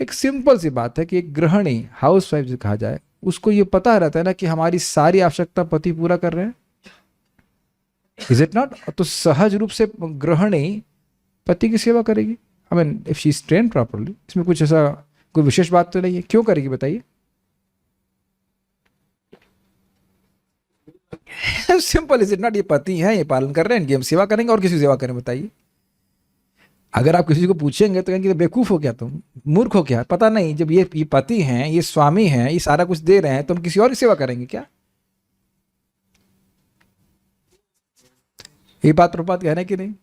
एक सिंपल सी बात है कि एक गृहिणी, हाउस वाइफ जो कहा जाए, उसको ये पता रहता है ना कि हमारी सारी आवश्यकता पति पूरा कर रहे हैं। Is it not? तो सहज रूप से गृहिणी पति की सेवा करेगी। I mean if she is trained properly. इसमें कुछ ऐसा कोई विशेष बात तो नहीं है। क्यों करेगी बताइए? सिंपल। Is it not? ये पति हैं, ये पालन कर रहे हैं, इनकी हम सेवा करेंगे और किसी की सेवा करें बताइए? अगर आप किसी को पूछेंगे तो कहेंगे बेवकूफ हो क्या तुम, मूर्ख हो क्या, पता नहीं। जब ये पति हैं, ये स्वामी हैं, ये सारा कुछ दे रहे हैं तो हम किसी और की सेवा करेंगे क्या? ये बात प्रपात कह रहे हैं कि नहीं?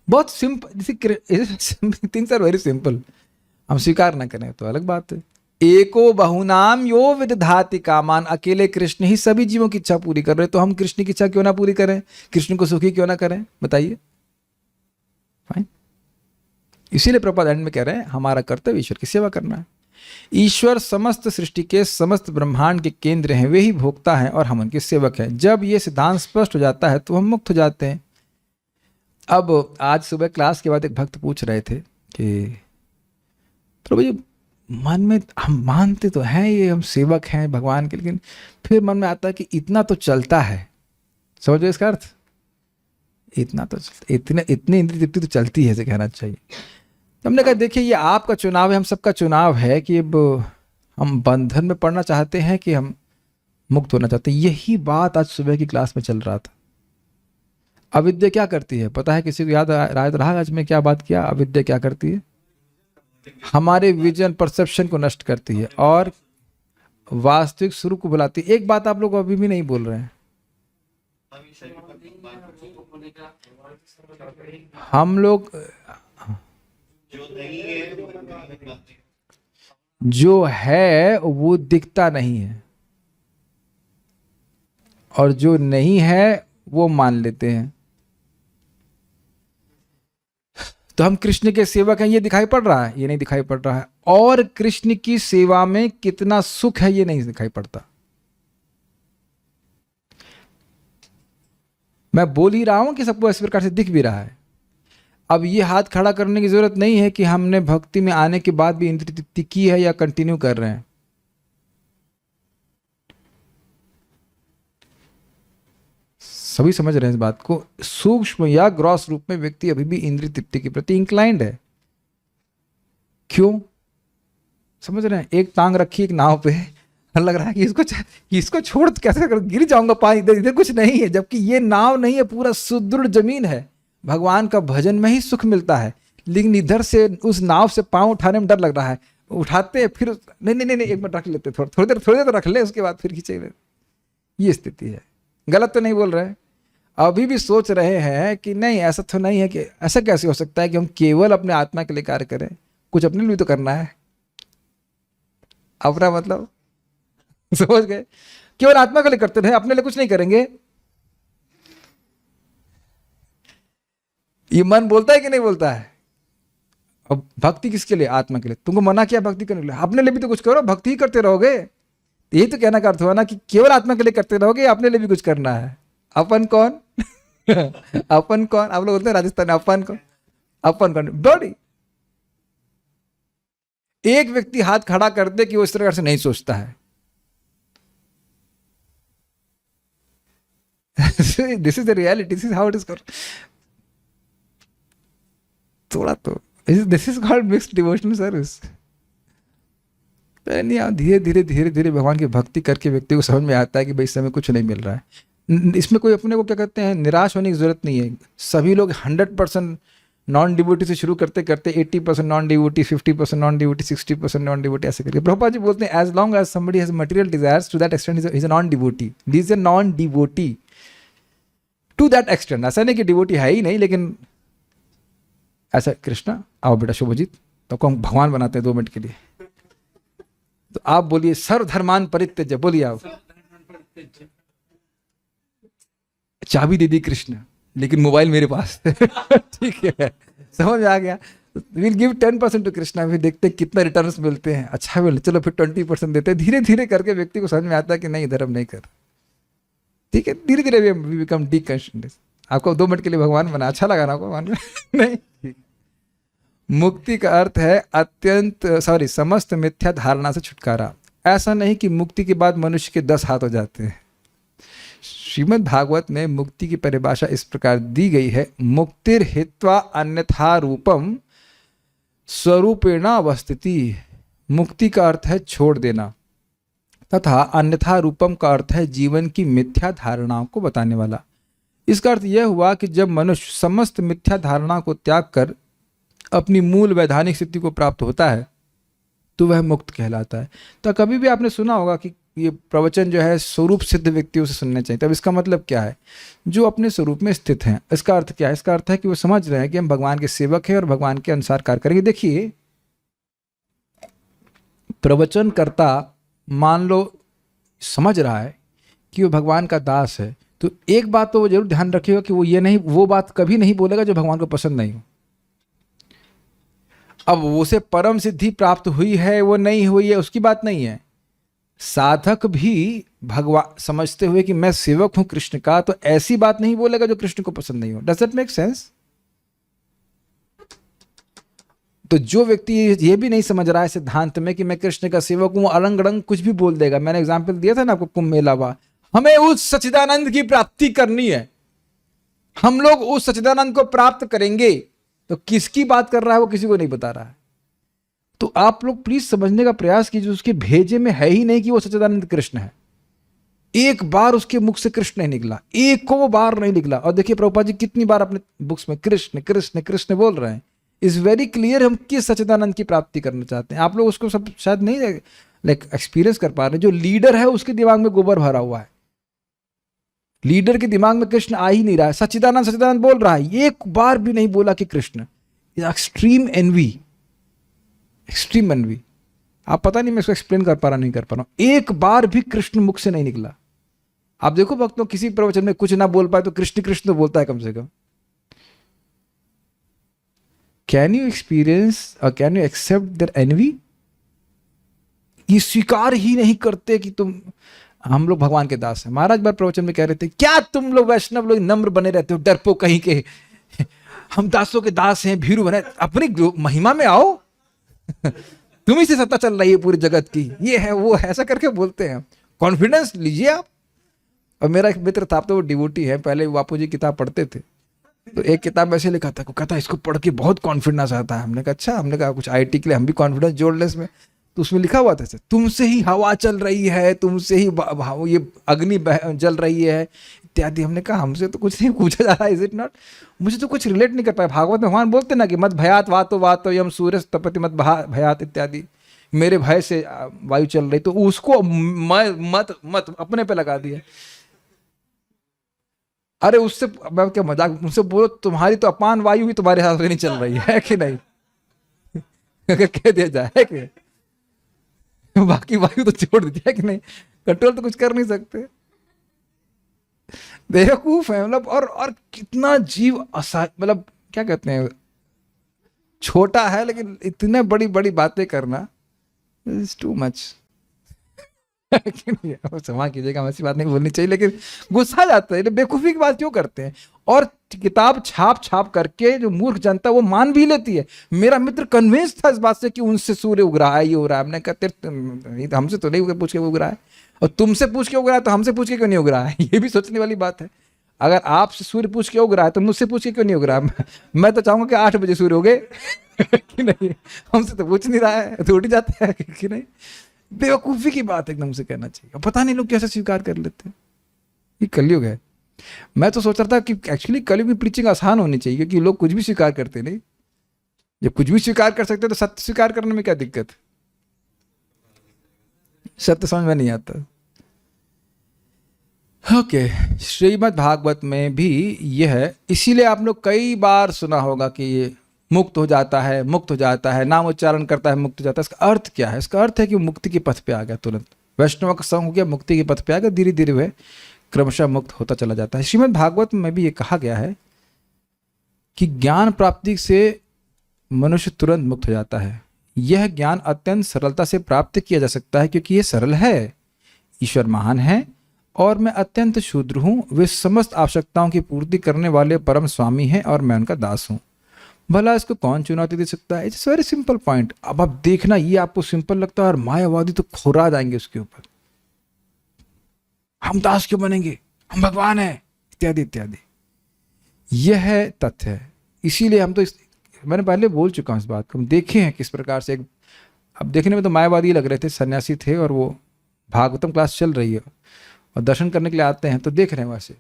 बहुत simple. Things are very simple. हम स्वीकार ना करें तो अलग बात है। एको बहुनाम यो विदधाति कामान। अकेले कृष्ण ही सभी जीवों की इच्छा पूरी कर रहे, तो हम कृष्ण की इच्छा क्यों ना पूरी करें, कृष्ण को सुखी क्यों ना करें बताइए? फाइन। इसीलिए प्रपात एंड में कह रहे हैं हमारा कर्तव्य ईश्वर की सेवा करना है। ईश्वर समस्त सृष्टि के समस्त ब्रह्मांड के केंद्र हैं, वे ही भोक्ता हैं और हम उनके सेवक हैं। जब ये सिद्धांत स्पष्ट हो जाता है तो हम मुक्त हो जाते हैं। अब आज सुबह क्लास के बाद एक भक्त पूछ रहे थे कि प्रभु जी, मन में हम मानते तो हैं ये हम सेवक हैं भगवान के, लेकिन फिर मन में आता है कि इतना तो चलता है। समझो इसका अर्थ, इतना तो इतनी इंद्रिय तृप्ति तो चलती है, ऐसे कहना चाहिए। हमने कहा देखिए ये आपका चुनाव है, हम सबका चुनाव है कि अब हम बंधन में पड़ना चाहते हैं कि हम मुक्त होना चाहते हैं। यही बात आज सुबह की क्लास में चल रहा था। अविद्या क्या करती है पता है? किसी को याद रहा आज मैं क्या बात किया? अविद्या क्या करती है? हमारे विजन परसेप्शन को नष्ट करती है और वास्तविक स्वरूप को बुलाती है। एक बात आप लोग अभी भी नहीं बोल रहे हैं, हम लोग जो है वो दिखता नहीं है और जो नहीं है वो मान लेते हैं। तो हम कृष्ण के सेवक हैं ये दिखाई पड़ रहा है? ये नहीं दिखाई पड़ रहा है। और कृष्ण की सेवा में कितना सुख है ये नहीं दिखाई पड़ता। मैं बोल ही रहा हूं कि सबको इस प्रकार से दिख भी रहा है। अब ये हाथ खड़ा करने की जरूरत नहीं है कि हमने भक्ति में आने के बाद भी इंद्रिय तृप्ति की है या कंटिन्यू कर रहे हैं। सभी समझ रहे हैं इस बात को। सूक्ष्म या ग्रॉस रूप में व्यक्ति अभी भी इंद्रिय तृप्ति के प्रति इंक्लाइंड है। क्यों? समझ रहे हैं? एक टांग रखी एक नाव पे, लग रहा है कि इसको छोड़ कैसे कर, गिर जाऊंगा पानी, इधर कुछ नहीं है, जबकि ये नाव नहीं है, पूरा सुदृढ़ जमीन है। भगवान का भजन में ही सुख मिलता है, लेकिन इधर से उस नाव से पांव उठाने में डर लग रहा है। उठाते हैं फिर नहीं एक मिनट रख लेते, थोड़ी देर तो रख ले, उसके बाद फिर खींचे। ये स्थिति है। गलत तो नहीं बोल रहे हैं? अभी भी सोच रहे हैं कि नहीं ऐसा तो नहीं है, कि ऐसा कैसे हो सकता है कि हम केवल अपने आत्मा के लिए कार्य करें, कुछ अपने लिए तो करना है। अपना मतलब समझ गए? केवल आत्मा के लिए करते रहे, अपने लिए कुछ नहीं करेंगे। ये मन बोलता है कि नहीं बोलता है? अब भक्ति किसके लिए? आत्मा के लिए। तुमको मना किया भक्ति करने के लिए, अपने लिए भी तो कुछ करो, भक्ति ही करते रहोगे। यही तो कहना का अर्थ हुआ ना कि केवल आत्मा के लिए करते रहोगे, अपने लिए भी कुछ करना है। अपन कौन? अपन कौन? आप लोग बोलते हैं राजस्थान में अपन कौन? अपन कौन? बॉडी। एक व्यक्ति हाथ खड़ा कर दे कि वो इस तरह से नहीं सोचता है। This is the reality, this is how it is. थोड़ा तो this is called mixed devotional service. नहीं, धीरे धीरे भगवान की भक्ति करके व्यक्ति को समझ में आता है कि भाई इस समय कुछ नहीं मिल रहा है। इसमें कोई अपने को क्या कहते हैं निराश होने की जरूरत नहीं है। सभी लोग 100% नॉन डिवोटी से शुरू करते करते 80% non devotee, 50% non devotee, 60% non devotee, ऐसे करके। प्रभुपाद जी बोलते हैं as long as somebody has material desires to that extent is a non devotee. He is a non devotee to that extent. ऐसा नहीं कि डिवोटी है ही नहीं, लेकिन ऐसा कृष्णा आओ बेटा शुभजीत, तो हम भगवान बनाते हैं 2 मिनट के लिए। तो आप बोलिए सर्वधर्मान परित्यज्य, बोलिए आप। चाबी दे दी कृष्ण, लेकिन मोबाइल मेरे पास। ठीक है, समझ आ गया। विल गिव 10% टू कृष्णा, फिर देखते हैं कितना रिटर्न्स मिलते हैं। अच्छा बोले चलो फिर 20% देते हैं। धीरे धीरे करके व्यक्ति को समझ में आता है कि नहीं धर्म नहीं कर। ठीक है, धीरे धीरे वी बिकम डीकंस्ट्रक्टेड। आपको 2 मिनट के लिए भगवान बना, अच्छा लगा ना आपको भगवान? नहीं। मुक्ति का अर्थ है समस्त मिथ्या धारणा से छुटकारा। ऐसा नहीं कि मुक्ति के बाद मनुष्य के 10 हाथ हो जाते हैं। श्रीमद् भागवत में मुक्ति की परिभाषा इस प्रकार दी गई है, मुक्तिर हित्वा अन्यथा रूपम स्वरूपेण अवस्थिति। मुक्ति का अर्थ है छोड़ देना, तथा अन्यथा रूपम का अर्थ है जीवन की मिथ्या धारणाओं को बताने वाला। इसका अर्थ यह हुआ कि जब मनुष्य समस्त मिथ्या धारणा को त्याग कर अपनी मूल वैधानिक स्थिति को प्राप्त होता है तो वह मुक्त कहलाता है। तो कभी भी आपने सुना होगा कि ये प्रवचन जो है स्वरूप सिद्ध व्यक्तियों से सुनने चाहिए। तब इसका मतलब क्या है? जो अपने स्वरूप में स्थित हैं। इसका अर्थ क्या है? इसका अर्थ है कि वो समझ रहे हैं कि हम भगवान के सेवक हैं और भगवान के अनुसार कार्य करेंगे। देखिए, प्रवचन करता मान लो समझ रहा है कि वो भगवान का दास है, तो एक बात तो वो जरूर ध्यान रखिएगा कि वो बात कभी नहीं बोलेगा जो भगवान को पसंद नहीं हो। अब उसे परम सिद्धि प्राप्त हुई है वो नहीं हुई है उसकी बात नहीं है। साधक भी भगवान समझते हुए कि मैं सेवक हूं कृष्ण का, तो ऐसी बात नहीं बोलेगा जो कृष्ण को पसंद नहीं हो। Does that make sense? तो जो व्यक्ति ये भी नहीं समझ रहा है सिद्धांत में कि मैं कृष्ण का सेवक हूं, अलंग अलंग कुछ भी बोल देगा। मैंने एग्जाम्पल दिया था ना आपको, कुंभ मेला हुआ, हमें उस सच्चिदानंद की प्राप्ति करनी है, हम लोग उस सच्चिदानंद को प्राप्त करेंगे। तो किसकी बात कर रहा है वो किसी को नहीं बता रहा है। तो आप लोग प्लीज समझने का प्रयास कीजिए, उसके भेजे में है ही नहीं कि वो सच्चिदानंद कृष्ण है। एक बार उसके मुख से कृष्ण नहीं निकला, एक को बार नहीं निकला। और देखिए प्रभुपाद जी कितनी बार अपने बुक्स में कृष्ण कृष्ण कृष्ण बोल रहे हैं। इज वेरी क्लियर हम किस सच्चिदानंद की प्राप्ति करना चाहते हैं। आप लोग उसको सब शायद नहीं लाइक एक्सपीरियंस कर पा रहे। जो लीडर है उसके दिमाग में गोबर भरा हुआ है, लीडर के दिमाग में कृष्ण आ ही नहीं रहा है। सच्चिदानंद सच्चिदानंद बोल रहा है, एक बार भी नहीं बोला कि Krishna. Extreme envy, extreme envy. आप पता नहीं मैं इसको एक्सप्लेन कर पा रहा नहीं कर पा रहा हूं। एक बार भी कृष्ण मुख से नहीं निकला। आप देखो भक्तों, किसी प्रवचन में कुछ ना बोल पाए तो कृष्ण कृष्ण तो बोलता है कम से कम। कैन यू एक्सपीरियंस और can you accept their envy? ये स्वीकार ही नहीं करते कि तुम, हम लोग भगवान के दास हैं। महाराज बार प्रवचन में कह रहे थे, क्या तुम लोग वैष्णव लोग नम्र बने रहते हो, डरपो कहीं के, हम दासों के दास हैं, भीरू बने, अपनी महिमा में आओ। तुम्ही से सत्ता चल रही है पूरी जगत की, ये है वो है, ऐसा करके बोलते हैं। कॉन्फिडेंस लीजिए आप। और मेरा एक मित्र था, तो वो डिवोटी है, पहले बापू जी किताब पढ़ते थे, तो एक किताब ऐसे लिखा था, कहता इसको पढ़ के बहुत कॉन्फिडेंस आता है। हमने कहा अच्छा, हमने कहा कुछ आईटी के लिए हम भी कॉन्फिडेंस जोड़ लें इसमें। तो उसमें लिखा हुआ था तुमसे ही हवा चल रही है, तुमसे ही ये अग्नि जल रही है इत्यादि। हमने कहा हमसे तो कुछ नहीं पूछा जा रहा, इज इट नॉट? मुझे तो कुछ रिलेट नहीं कर पाया। भागवत में भगवान बोलते ना कि मत भयात वातो वातो यम सूर्य तपति मत भयात इत्यादि, मेरे भय से वायु चल रही, तो उसको मत मत अपने पे लगा दिया। अरे उससे मैं क्या मजाक, मुझसे बोलो तुम्हारी तो अपान वायु भी तुम्हारे हाथ में नहीं चल रही है कि नहीं? अगर कह दिया जाए कि बाकी वायु तो छोड़ देती है कि नहीं, कंट्रोल तो कुछ कर नहीं सकते। बेवकूफ है मतलब। और कितना जीव मतलब क्या कहते हैं, छोटा है लेकिन इतने बड़ी बड़ी बातें करना इज टू मच। क्षमा कीजिएगा, हम ऐसी बात नहीं बोलनी चाहिए, लेकिन गुस्सा जाता है। बेवकूफी की बात क्यों करते हैं? और किताब छाप छाप करके जो मूर्ख जनता वो मान भी लेती है। मेरा मित्र कन्विंस था इस बात से कि उनसे सूर्य उग रहा है, ये हो रहा है। हमने कहा हमसे तो नहीं पूछ के उग रहा है, और तुमसे पूछ के उग रहा है तो हमसे पूछ के क्यों नहीं उग रहा है? ये भी सोचने वाली बात है। अगर आपसे सूर्य पूछ के उग रहा है तो मुझसे पूछ के क्यों नहीं उग रहा है? मैं तो चाहूंगा कि 8 बजे सूर्य उगे कि नहीं, हमसे तो पूछ नहीं रहा है, तो उठ जाता है कि नहीं। बेवकूफी की बात एकदम से कहना चाहिए। पता नहीं लोग कैसे स्वीकार कर लेते हैं। ये कलयुग है। मैं तो सोच रहा था कि एक्चुअली कलयुग की प्रीचिंग आसान होनी चाहिए, क्योंकि लोग कुछ भी स्वीकार करते नहीं। जब कुछ भी स्वीकार कर सकते तो सत्य स्वीकार करने में क्या दिक्कत? सत्य समझ में नहीं आता। ओके, श्रीमद् भागवत में भी यह है। इसीलिए आप लोग कई बार सुना होगा कि ये मुक्त हो जाता है, मुक्त हो जाता है, नाम उच्चारण करता है मुक्त हो जाता है। इसका अर्थ क्या है? इसका अर्थ है कि वो मुक्ति के पथ पे आ गया, तुरंत वैष्णव का संग हो गया, मुक्ति के पथ पे आ गया, धीरे धीरे वह क्रमशः मुक्त होता चला जाता है। श्रीमद् भागवत में भी ये कहा गया है कि ज्ञान प्राप्ति से मनुष्य तुरंत मुक्त हो जाता है। यह ज्ञान अत्यंत सरलता से प्राप्त किया जा सकता है, क्योंकि यह सरल है। ईश्वर महान है और मैं अत्यंत शूद्र हूँ। वे समस्त आवश्यकताओं की पूर्ति करने वाले परम स्वामी हैं और मैं उनका दास हूँ। भला इसको कौन चुनौती दे सकता है? It's very simple point. अब आप देखना, ये आपको सिंपल लगता है और मायावादी तो खोरा जाएंगे उसके ऊपर। हम दास क्यों बनेंगे, हम भगवान हैं, इत्यादि इत्यादि। यह है तथ्य है। इसीलिए हम तो मैंने पहले बोल चुका हूं इस बात को। हम देखे हैं किस प्रकार से अब देखने में तो मायावादी लग रहे थे, सन्यासी थे, और वो भागवतम क्लास चल रही है और दर्शन करने के लिए आते हैं तो देख रहे हैं वैसे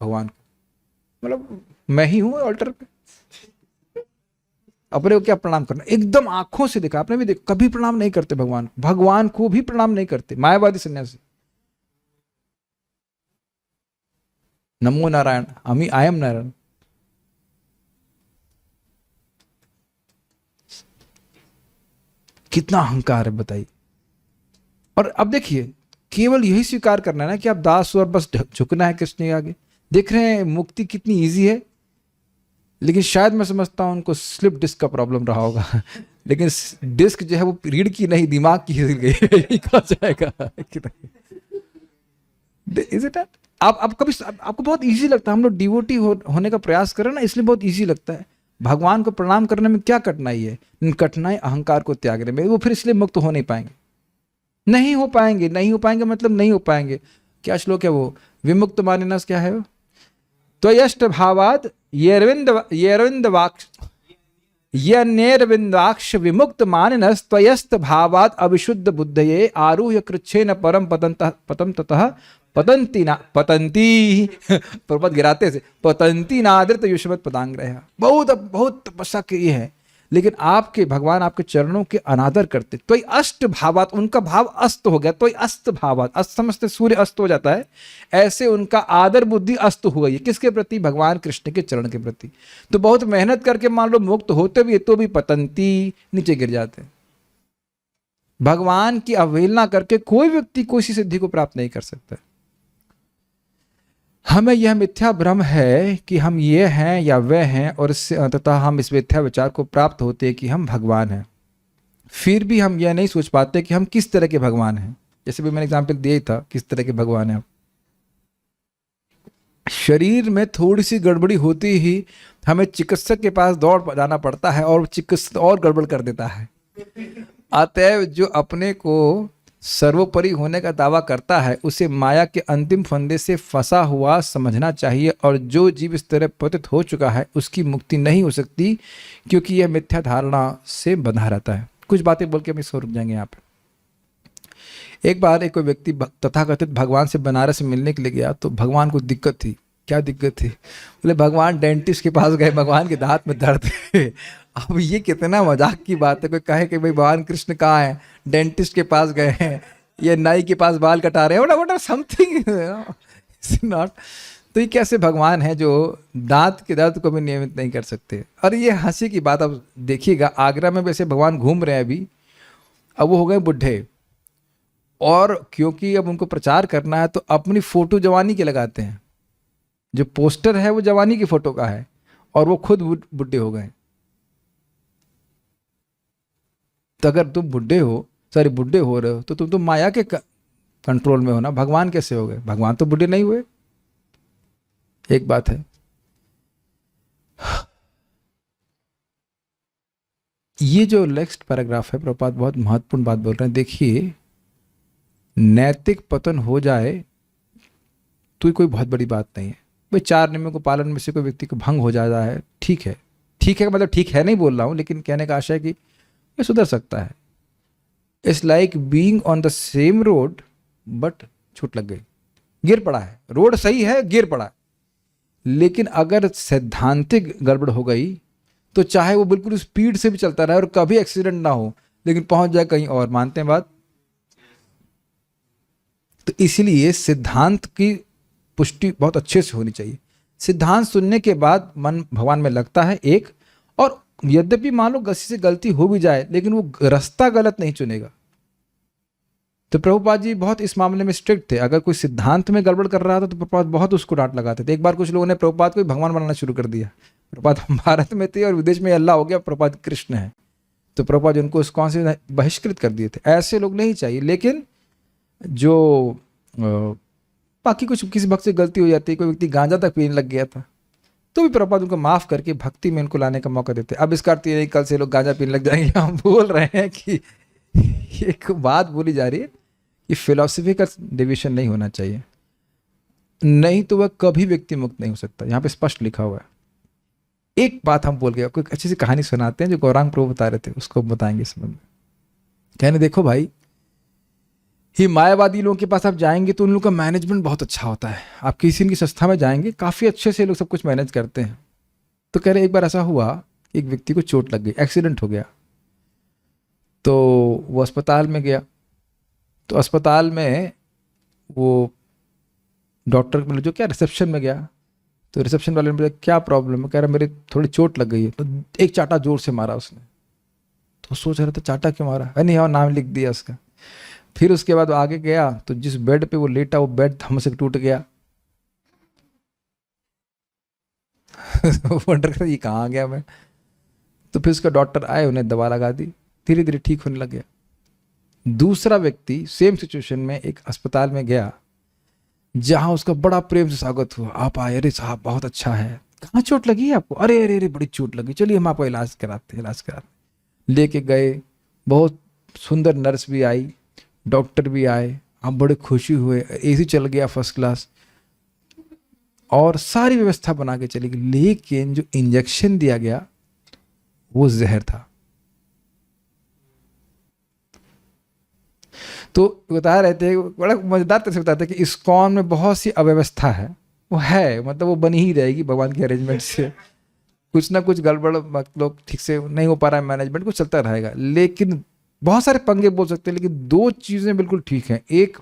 भगवान को। मतलब मैं ही हूँ ऑल्टर पे, अपने को क्या प्रणाम करना, एकदम आंखों से देखा। आपने भी देखा, कभी प्रणाम नहीं करते भगवान, भगवान को भी प्रणाम नहीं करते मायावादी सन्यासी। नमो नारायण, आई एम नारायण। कितना अहंकार है बताइए। और अब देखिए, केवल यही स्वीकार करना है ना कि आप दास हो और बस झुकना है कृष्ण के आगे। देख रहे हैं मुक्ति कितनी इजी है। लेकिन शायद मैं समझता हूं उनको स्लिप डिस्क का प्रॉब्लम रहा होगा। लेकिन डिस्क जो है वो रीढ़ की नहीं, दिमाग की हिल गई। यही कहा जाएगा कि नहीं? Is it? आप कभी आपको बहुत इजी लगता है, हम लोग डिवोटी होने का प्रयास करें ना, इसलिए बहुत इजी लगता है। भगवान को प्रणाम करने में क्या कठिनाई है? कठिनाई अहंकार को त्यागने में। वो फिर इसलिए मुक्त हो नहीं पाएंगे, नहीं हो पाएंगे, नहीं हो पाएंगे मतलब नहीं हो पाएंगे। क्या श्लोक है वो? विमुक्त मानिनस क्या है वो? तो यष्ट भावाद येरविंद वाक्ष यनेरविंदाक्ष विमुक्त मानिनस त्वयस्त भावाद अविशुद्ध बुद्धये आरूह्य कृच्छेन परम पतम ततः पतंती प्रपद गिराते से पतंती नादृत युष्मत पदांग्रह। बहुत बहुत तपस्या की है, लेकिन आपके भगवान आपके चरणों के अनादर करते। तो अष्ट भावात, उनका भाव अस्त हो गया। तो अस्त भावात, अस्त समझते सूर्य अस्त हो जाता है, ऐसे उनका आदर बुद्धि अस्त हो गई है। किसके प्रति? भगवान कृष्ण के चरण के प्रति। तो बहुत मेहनत करके मान लो मुक्त होते भी तो भी पतंती, नीचे गिर जाते हैं। भगवान की अवहेलना करके कोई व्यक्ति कोई सिद्धि को प्राप्त नहीं कर सकता। हमें यह मिथ्या भ्रम है कि हम ये हैं या वह हैं, और इससे अंततः हम इस मिथ्या विचार को प्राप्त होते हैं कि हम भगवान हैं। फिर भी हम यह नहीं सोच पाते कि हम किस तरह के भगवान हैं। जैसे भी मैंने एग्जाम्पल दिया ही था, किस तरह के भगवान हैं। शरीर में थोड़ी सी गड़बड़ी होती ही हमें चिकित्सक के पास दौड़ जाना पड़ता है, और चिकित्सक और गड़बड़ कर देता है। अतएव जो अपने को सर्वोपरि होने का दावा करता है, उसे माया के अंतिम फंदे से फंसा हुआ समझना चाहिए। और जो जीव इस तरह पतित हो चुका है, उसकी मुक्ति नहीं हो सकती, क्योंकि यह मिथ्या धारणा से बंधा रहता है। कुछ बातें बोल के हम इसको रुक जाएंगे यहाँ पे। एक बार एक व्यक्ति तथाकथित भगवान से बनारस में मिलने के लिए गया, तो भगवान को दिक्कत थी। क्या दिक्कत थी? बोले भगवान डेंटिस्ट के पास गए, भगवान के दांत में दर्द है। अब ये कितना मजाक की बात है, कोई कहे कि भाई भगवान कृष्ण कहाँ है, डेंटिस्ट के पास गए हैं, ये नाई के पास बाल कटा रहे हैं, वट समथिंग नॉट। तो ये कैसे भगवान है जो दांत के दर्द को भी नियमित नहीं कर सकते? और ये हंसी की बात। अब देखिएगा, आगरा में वैसे भगवान घूम रहे हैं अभी, अब वो हो गए बुढ़े, और क्योंकि अब उनको प्रचार करना है तो अपनी फोटो जवानी के लगाते हैं। जो पोस्टर है वो जवानी की फोटो का है, और वो खुद बुढ़े हो गए। तो अगर तुम बुढ़े हो रहे हो तो तुम तो माया के कंट्रोल में हो ना। भगवान कैसे हो गए? भगवान तो बुढ़े नहीं हुए। एक बात है। ये जो नेक्स्ट पैराग्राफ है, प्रभुपाद बहुत महत्वपूर्ण बात बोल रहे हैं। देखिए, नैतिक पतन हो जाए तो कोई बहुत बड़ी बात नहीं है भाई। 4 नियमों को पालन में से कोई व्यक्ति को भंग हो जाता है, ठीक है, ठीक है, मतलब ठीक है नहीं बोल रहा हूं, लेकिन कहने का आशय है कि ये सुधर सकता है। It's like being on the same road but छूट लग गई, गिर पड़ा है। रोड सही है, गिर पड़ा है, लेकिन अगर सैद्धांतिक गड़बड़ हो गई तो चाहे वो बिल्कुल स्पीड से भी चलता रहे और कभी एक्सीडेंट ना हो, लेकिन पहुंच जाए कहीं और। मानते हैं बात? तो इसीलिए सिद्धांत की पुष्टि बहुत अच्छे से होनी चाहिए। सिद्धांत सुनने के बाद मन भगवान में लगता है एक, और यद्यपि मान लो किसी से गलती हो भी जाए, लेकिन वो रास्ता गलत नहीं चुनेगा। तो प्रभुपाद जी बहुत इस मामले में स्ट्रिक्ट थे। अगर कोई सिद्धांत में गड़बड़ कर रहा था तो प्रभुपाद बहुत उसको डांट लगाते थे। एक बार कुछ लोगों ने प्रभुपाद को भगवान बनाना शुरू कर दिया। प्रभुपाद भारत में थे और विदेश में अल्लाह हो गया, प्रभुपाद कृष्ण है, तो प्रभुपाद उनको उस कौन से बहिष्कृत कर दिए थे। ऐसे लोग नहीं चाहिए। लेकिन जो बाकी कुछ किसी भक्त से गलती हो जाती है, कोई व्यक्ति गांजा तक पीने लग गया था, तो भी प्रभुपाद उनको माफ करके भक्ति में उनको लाने का मौका देते। अब इसका अर्थ ये नहीं कल से लोग गांजा पीने लग जाएंगे। हम बोल रहे हैं कि एक बात बोली जा रही है कि फिलॉसफी का डिविजन नहीं होना चाहिए, नहीं तो वह कभी व्यक्ति मुक्त नहीं हो सकता। यहाँ पे स्पष्ट लिखा हुआ है। एक बात हम बोल गए, कोई अच्छी सी कहानी सुनाते हैं जो गौरांग प्रभु बता रहे थे, उसको बताएंगे इस समय। कहने देखो भाई, ये मायावादी लोगों के पास आप जाएंगे तो उन लोगों का मैनेजमेंट बहुत अच्छा होता है। आप किसी इनकी संस्था में जाएंगे, काफ़ी अच्छे से लोग सब कुछ मैनेज करते हैं। तो कह रहे एक बार ऐसा हुआ, एक व्यक्ति को चोट लग गई, एक्सीडेंट हो गया, तो वो अस्पताल में गया। तो अस्पताल में वो डॉक्टर बोले जो क्या रिसेप्शन में गया, तो रिसेप्शन वाले ने बोला क्या प्रॉब्लम है? कह रहा मेरी थोड़ी चोट लग गई है। तो एक चाटा जोर से मारा उसने। तो सोच रहा था चाटा क्यों मारा, नहीं हाँ नाम लिख दिया उसका। फिर उसके बाद आगे गया तो जिस बेड पे वो लेटा, वो बेड थम से टूट गया। वंडर कर ये कहाँ गया मैं। तो फिर उसका डॉक्टर आए, उन्हें दवा लगा दी, धीरे धीरे ठीक होने लग गया। दूसरा व्यक्ति सेम सिचुएशन में एक अस्पताल में गया, जहां उसका बड़ा प्रेम से स्वागत हुआ। आप आए, अरे साहब बहुत अच्छा है, कहाँ चोट लगी है आपको? अरे अरे अरे बड़ी चोट लगी, चलिए हम आपको इलाज कराते लेके गए। बहुत सुंदर नर्स भी आई, डॉक्टर भी आए, आप बड़े खुशी हुए, एसी चल गया फर्स्ट क्लास, और सारी व्यवस्था बना के चली गई। लेकिन जो इंजेक्शन दिया गया वो जहर था। तो बता रहे थे, बड़ा मजेदार तरह से बताते हैं कि इस्कॉन में बहुत सी अव्यवस्था है, वो है, मतलब वो बनी ही रहेगी भगवान के अरेंजमेंट से। कुछ ना कुछ गड़बड़, मतलब ठीक से नहीं हो पा रहा है मैनेजमेंट, कुछ चलता रहेगा। लेकिन बहुत सारे पंगे बोल सकते हैं, लेकिन दो चीजें बिल्कुल ठीक हैं। एक,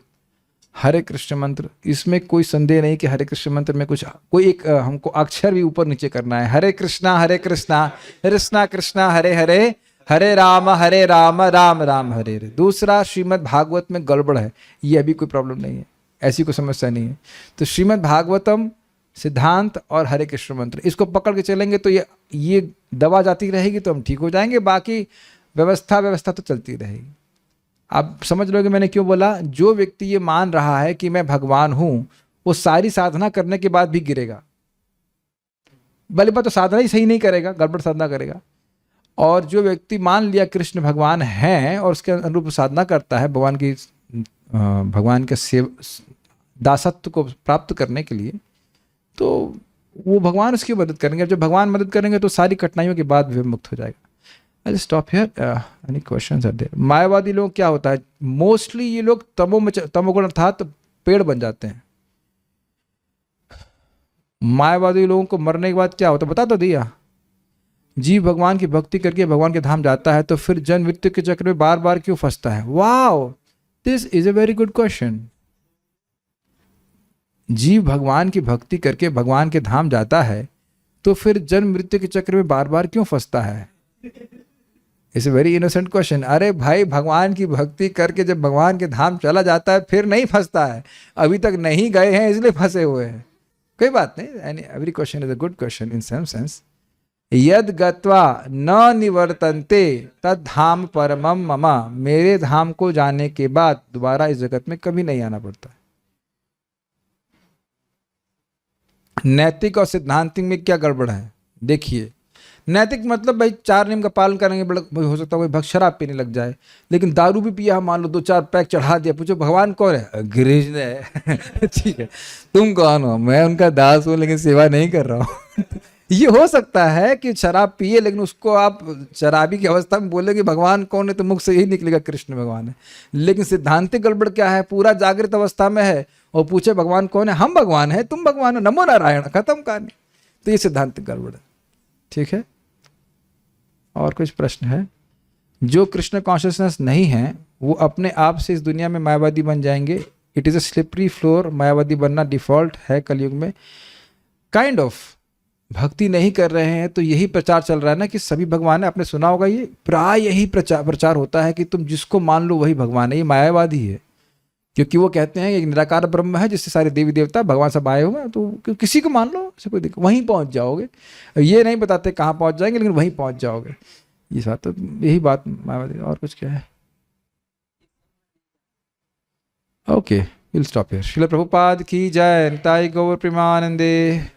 हरे कृष्ण मंत्र, इसमें कोई संदेह नहीं कि हरे कृष्ण मंत्र में कुछ कोई एक हमको अक्षर भी ऊपर नीचे करना है। हरे कृष्णा कृष्णा कृष्णा हरे हरे, हरे राम राम राम हरे हरे। दूसरा, श्रीमद् भागवत में गड़बड़ है, ये अभी कोई प्रॉब्लम नहीं है, ऐसी कोई समस्या नहीं है। तो श्रीमद् भागवतम, सिद्धांत और हरे कृष्ण मंत्र, इसको पकड़ के चलेंगे तो ये दवा जाती रहेगी, तो हम ठीक हो जाएंगे। बाकी व्यवस्था तो चलती रहेगी। आप समझ लोगे मैंने क्यों बोला। जो व्यक्ति ये मान रहा है कि मैं भगवान हूं, वो सारी साधना करने के बाद भी गिरेगा। भले बात तो साधना ही सही नहीं करेगा, गड़बड़ साधना करेगा। और जो व्यक्ति मान लिया कृष्ण भगवान हैं और उसके अनुरूप साधना करता है भगवान के दासत्व को प्राप्त करने के लिए, तो वो भगवान उसकी मदद करेंगे। जब भगवान मदद करेंगे तो सारी कठिनाइयों के बाद भी मुक्त हो जाएगा। I'll stop here. Any questions are there? मायावादी लोग क्या होता है, मोस्टली ये लोग तमोगुण अर्थात पेड़ बन जाते हैं। मायावादी लोगों को मरने के बाद क्या होता है बता तो दिया। जीव भगवान की भक्ति करके भगवान के धाम जाता है, तो फिर जन्म मृत्यु के चक्र में बार बार क्यों फंसता है? Wow, this is a very good question. जीव भगवान की भक्ति करके भगवान के धाम जाता है, तो फिर जन्म मृत्यु के चक्र में बार बार क्यों फंसता है? It's a very innocent question. अरे भाई, भगवान की भक्ति करके जब भगवान के धाम चला जाता है फिर नहीं फंसता है, अभी तक नहीं गए हैं इसलिए फंसे हुए हैं। कोई बात नहीं, every question is a good question in some sense. यद गत्वा न निवर्तन्ते तद धाम परमम मम, मेरे धाम को जाने के बाद दोबारा इस जगत में कभी नहीं आना पड़ता। नैतिक और सिद्धांतिक में क्या गड़बड़ है? देखिए, नैतिक मतलब भाई 4 नियम का पालन करेंगे, बड़ा हो सकता है कोई भक्त शराब पीने लग जाए, लेकिन दारू भी पिया, मान लो 2-4 पैक चढ़ा दिया, पूछो भगवान कौन है? कृष्ण है। ठीक है, तुम कौन हो? मैं उनका दास हूं लेकिन सेवा नहीं कर रहा हूँ। ये हो सकता है कि शराब पिए, लेकिन उसको आप शराबी की अवस्था में बोले कि भगवान कौन है, तो मुख से यही निकलेगा कृष्ण भगवान है। लेकिन सिद्धांतिक गड़बड़ क्या है, पूरा जागृत अवस्था में है और पूछे भगवान कौन है, हम भगवान है, तुम भगवान हो, नमो नारायण, खत्म कहानी। तो ये सिद्धांतिक गड़बड़ है। ठीक है, और कुछ प्रश्न है? जो कृष्ण कॉन्शियसनेस नहीं है वो अपने आप से इस दुनिया में मायावादी बन जाएंगे। It is a slippery floor, मायावादी बनना डिफॉल्ट है कलयुग में। काइंड ऑफ भक्ति नहीं कर रहे हैं तो यही प्रचार चल रहा है ना कि सभी भगवान है। आपने सुना होगा, ये प्राय यही प्रचार होता है कि तुम जिसको मान लो वही भगवान है। ये मायावादी है, क्योंकि वो कहते हैं एक निराकार ब्रह्म है जिससे सारे देवी देवता भगवान सब आए हुए हैं, तो किसी को मान लो, ऐसे कोई दिक्कत, वहीं पहुंच जाओगे। ये नहीं बताते कहाँ पहुंच जाएंगे, लेकिन वहीं पहुंच जाओगे। ये बात तो यही बात मायावादी। और कुछ क्या है? Okay, will stop here. Srila Prabhupada की जय। निताई गौर प्रेमानंदे।